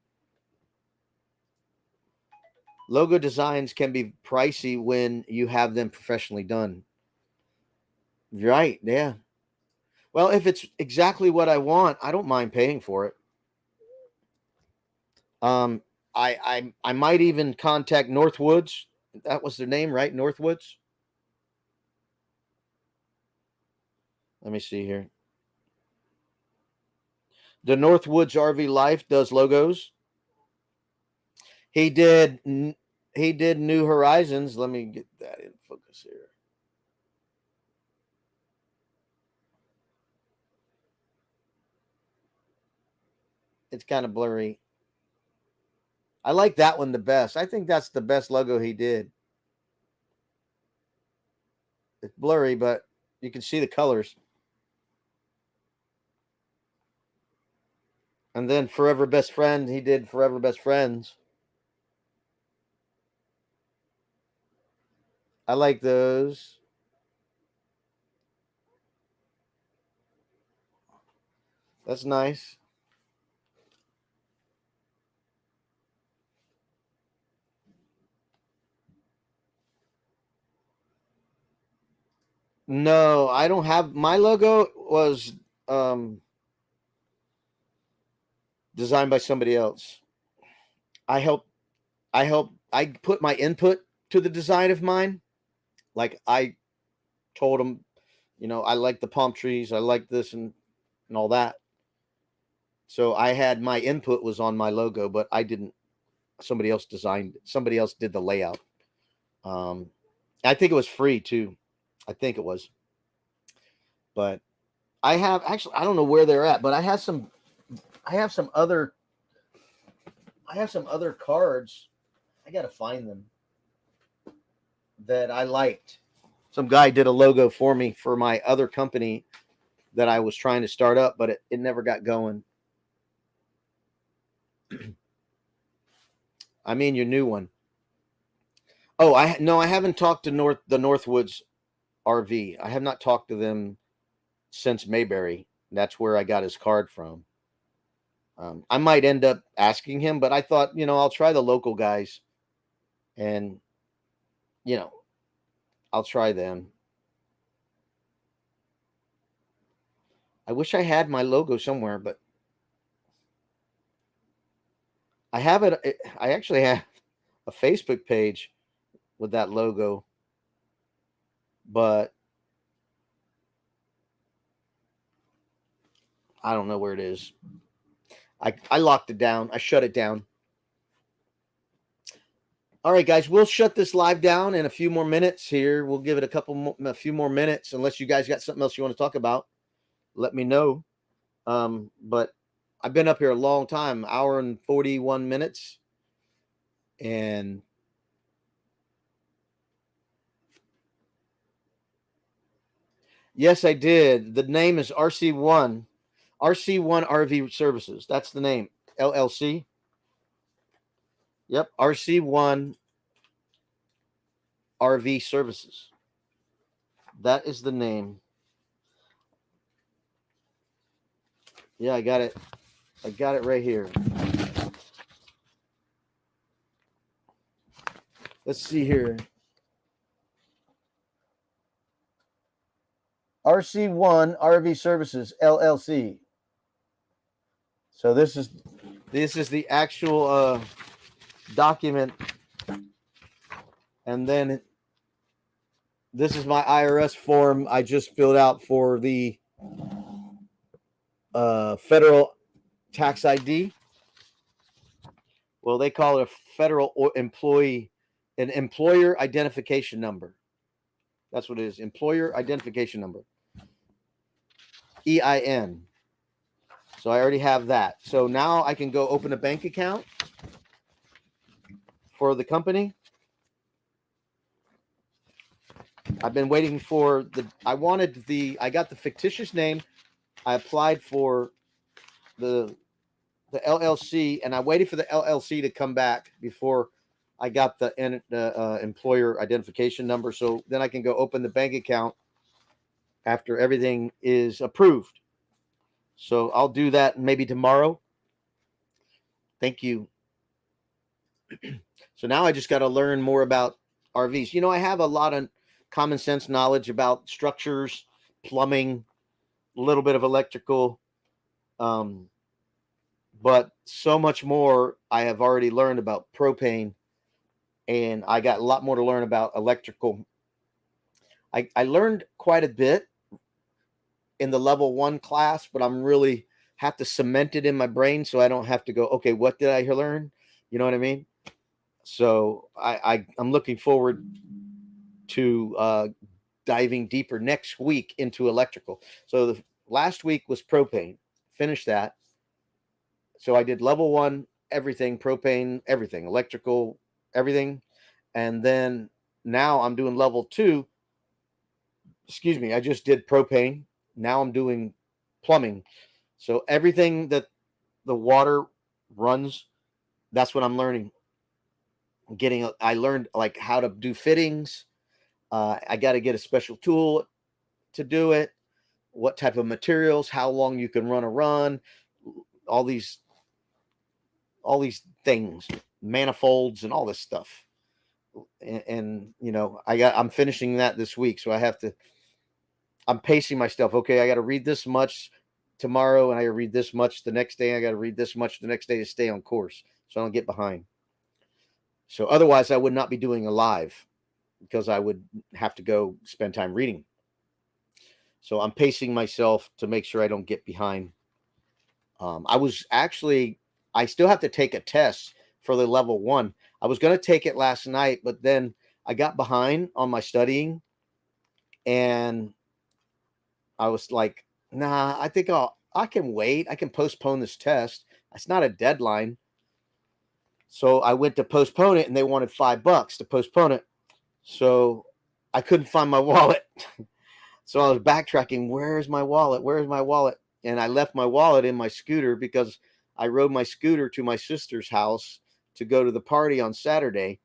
Logo designs can be pricey when you have them professionally done. Right, yeah. Well, if it's exactly what I want, I don't mind paying for it. I might even contact Northwoods. That was their name, right? Northwoods. Let me see here. The Northwoods RV Life does logos. He did New Horizons. Let me get that in focus here. It's kind of blurry. I like that one the best. I think that's the best logo he did. It's blurry, but you can see the colors. And then Forever Best Friend, he did Forever Best Friends. I like those. That's nice. No, I don't have, my logo was designed by somebody else. I put my input to the design of mine. Like I told them, I like the palm trees, I like this and all that. So I had my input was on my logo, but I didn't. Somebody else designed. Somebody else did the layout. I think it was free too. I think it was. But I have actually. I don't know where they're at, but I have some. I have some other. I have some other cards. I gotta find them. That I liked. Some guy did a logo for me for my other company that I was trying to start up, but it never got going. I mean your new one. Oh, I haven't talked to the Northwoods RV. I have not talked to them since Mayberry. That's where I got his card from. I might end up asking him, but I thought, I'll try the local guys, and I'll try them. I wish I had my logo somewhere, but I have it. I actually have a Facebook page with that logo, but I don't know where it is. I locked it down. I shut it down. All right, guys, we'll shut this live down in a few more minutes here. We'll give it a few more minutes, unless you guys got something else you want to talk about. Let me know. But I've been up here a long time, hour and 41 minutes. And yes, I did. The name is RC1 RV Services. That's the name. LLC. Yep. RC1 RV Services. That is the name. Yeah, I got it. I got it right here. Let's see here. RC1 RV Services LLC. So this is the actual document, and then this is my IRS form I just filled out for the federal tax ID. Well, they call it a federal employee, an employer identification number. That's what it is. Employer identification number. EIN. So I already have that. So now I can go open a bank account for the company. I've been waiting for I got the fictitious name. I applied for the LLC, and I waited for the LLC to come back before I got the employer identification number. So then I can go open the bank account after everything is approved. So I'll do that maybe tomorrow. Thank you. So now I just got to learn more about RVs. I have a lot of common sense knowledge about structures, plumbing, a little bit of electrical, but so much more I have already learned about propane, and I got a lot more to learn about electrical. I learned quite a bit in the level 1 class, but I'm really have to cement it in my brain so I don't have to go, okay, what did I learn? You know what I mean? So I'm looking forward to diving deeper next week into electrical. So the last week was propane. Finished that. So I did level 1, everything, propane, everything, electrical, everything. And then now I'm doing level 2. Excuse me. I just did propane. Now I'm doing plumbing. So everything that the water runs, that's what I'm learning. I learned like how to do fittings. I got to get a special tool to do it. What type of materials, how long you can run a run, all these things, manifolds and all this stuff. And I'm finishing that this week. So I'm pacing myself. Okay, I got to read this much tomorrow, and I got to read this much the next day. I got to read this much the next day to stay on course, so I don't get behind. So otherwise, I would not be doing a live because I would have to go spend time reading. So I'm pacing myself to make sure I don't get behind. I still have to take a test for the level 1. I was going to take it last night, but then I got behind on my studying, and I was like, nah, I think I can wait. I can postpone this test. It's not a deadline. So I went to postpone it, and they wanted $5 to postpone it. So I couldn't find my wallet. So I was backtracking. Where's my wallet? Where's my wallet? And I left my wallet in my scooter because I rode my scooter to my sister's house to go to the party on Saturday.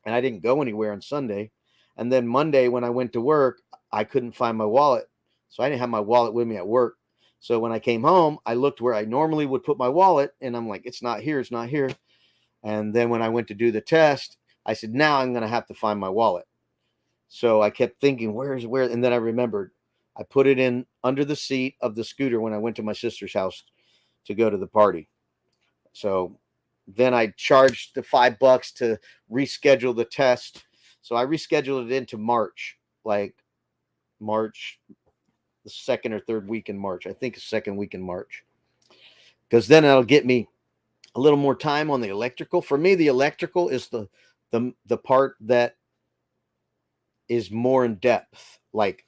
And I didn't go anywhere on Sunday. And then Monday, when I went to work, I couldn't find my wallet. So I didn't have my wallet with me at work. So when I came home, I looked where I normally would put my wallet, and I'm like, it's not here. It's not here. And then when I went to do the test, I said, now I'm going to have to find my wallet. So I kept thinking, where? And then I remembered I put it in under the seat of the scooter when I went to my sister's house to go to the party. So then I charged the $5 to reschedule the test. So I rescheduled it into March, like March, the second or third week in March. I think the second week in March. Because then it'll get me a little more time on the electrical. For me, the electrical is the part that is more in depth, like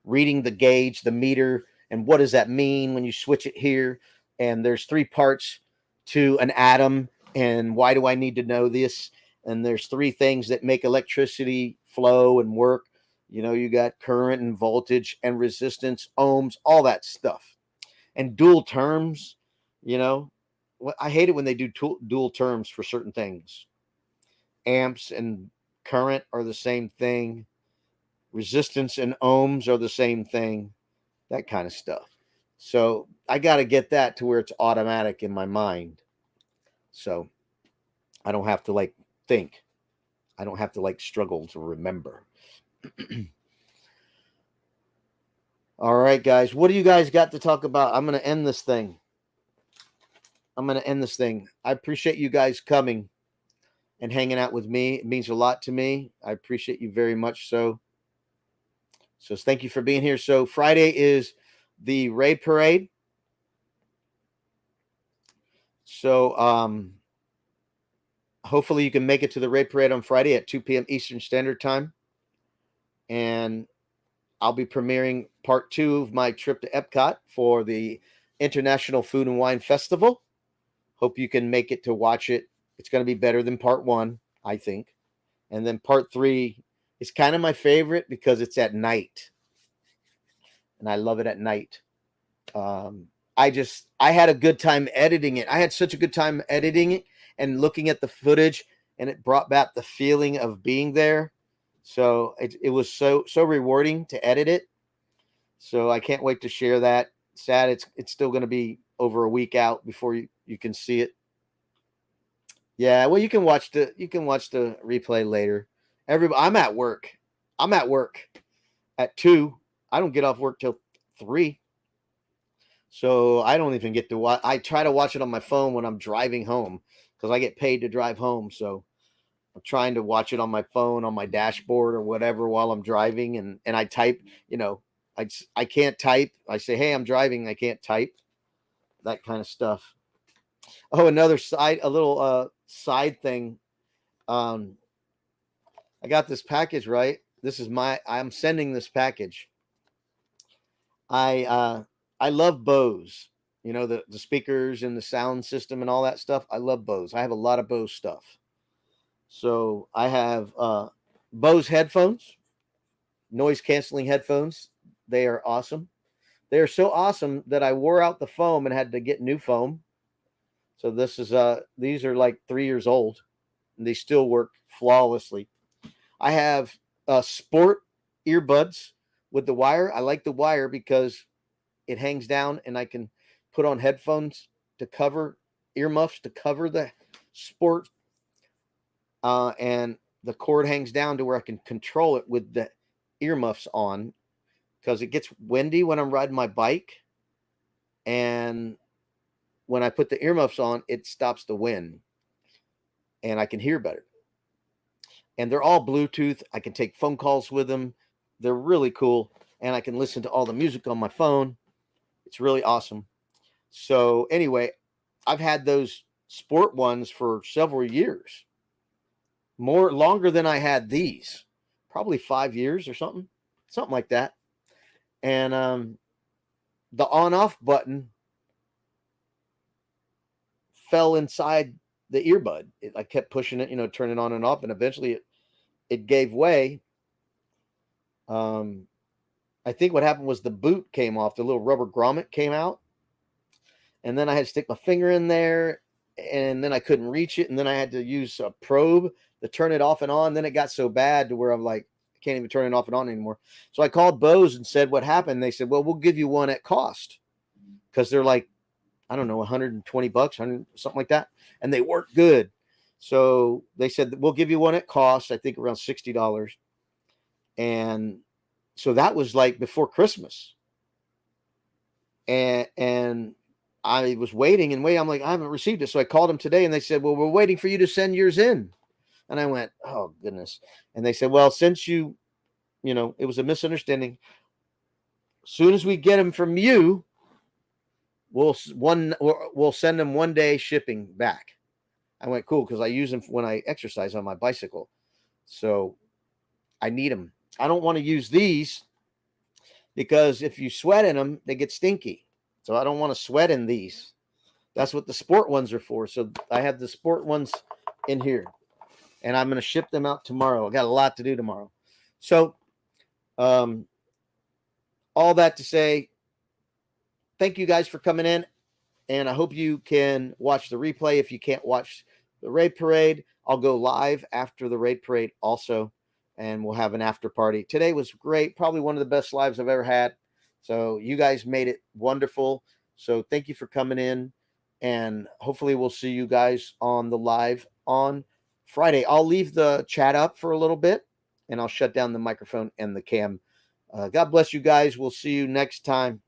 reading the gauge, the meter, and what does that mean when you switch it here? And there's 3 parts to an atom, and why do I need to know this? And there's 3 things that make electricity flow and work. You know, you got current and voltage and resistance, ohms, all that stuff. And dual terms, you know, I hate it when they do dual terms for certain things. Amps and current are the same thing. Resistance and ohms are the same thing. That kind of stuff. So I got to get that to where it's automatic in my mind. So I don't have to like think. I don't have to like struggle to remember. All right, guys. What do you guys got to talk about? I'm going to end this thing. I appreciate you guys coming and hanging out with me. It means a lot to me. I appreciate you very much so. So thank you for being here. So Friday is the raid parade. So hopefully you can make it to the raid parade on Friday at 2 p.m. Eastern Standard Time. And I'll be premiering part 2 of my trip to Epcot for the International Food and Wine Festival. Hope you can make it to watch it. It's going to be better than part 1, I think. And then part 3 is kind of my favorite because it's at night. And I love it at night. I had a good time editing it. I had such a good time editing it and looking at the footage, and it brought back the feeling of being there. So it was so rewarding to edit it. So I can't wait to share that. Sad it's still going to be over a week out before you can see it. Yeah, well, you can watch the replay later. I'm at work. At 2. I don't get off work till 3. So I don't even get to watch. I try to watch it on my phone when I'm driving home because I get paid to drive home. So I'm trying to watch it on my phone, on my dashboard or whatever while I'm driving. And I type, I can't type. I say, hey, I'm driving. I can't type. That kind of stuff. Oh, a little side thing. I got this package, right? I'm sending this package. I love Bose, the speakers and the sound system and all that stuff. I love Bose. I have a lot of Bose stuff. So I have Bose headphones, noise canceling headphones. They are awesome. They are so awesome that I wore out the foam and had to get new foam. So these are like 3 years old and they still work flawlessly. I have sport earbuds with the wire. I like the wire because it hangs down and I can put on headphones to cover earmuffs to cover the sport. And the cord hangs down to where I can control it with the earmuffs on because it gets windy when I'm riding my bike. And when I put the earmuffs on, it stops the wind and I can hear better. And they're all Bluetooth. I can take phone calls with them. They're really cool. And I can listen to all the music on my phone. It's really awesome. So anyway, I've had those sport ones for several years, longer than I had these, probably 5 years or something like that. And the on-off button fell inside the earbud. I kept pushing it, turn it on and off, and eventually it gave way. I think what happened was the boot came off, the little rubber grommet came out, and then I had to stick my finger in there, and then I couldn't reach it, and then I had to use a probe to turn it off and on. Then it got so bad to where I'm like, I can't even turn it off and on anymore. So I called Bose and said what happened. They said, well, we'll give you one at cost, because they're like, I don't know, $120, 100, something like that, and they work good. So they said, we'll give you one at cost, I think around $60. And so that was like before Christmas. And I was waiting and waiting. I'm like, I haven't received it. So I called them today, and they said, well, we're waiting for you to send yours in. And I went, oh, goodness. And they said, well, since it was a misunderstanding. As soon as we get them from you, we'll send them 1 day shipping back. I went, cool, because I use them when I exercise on my bicycle. So I need them. I don't want to use these because if you sweat in them, they get stinky. So I don't want to sweat in these. That's what the sport ones are for. So I have the sport ones in here, and I'm going to ship them out tomorrow. I got a lot to do tomorrow. So all that to say, thank you guys for coming in, and I hope you can watch the replay. If you can't watch the raid parade, I'll go live after the raid parade also, and we'll have an after party. Today was great, probably one of the best lives I've ever had. So you guys made it wonderful. So thank you for coming in, and hopefully we'll see you guys on the live on Friday. I'll leave the chat up for a little bit, and I'll shut down the microphone and the cam. God bless you guys. We'll see you next time.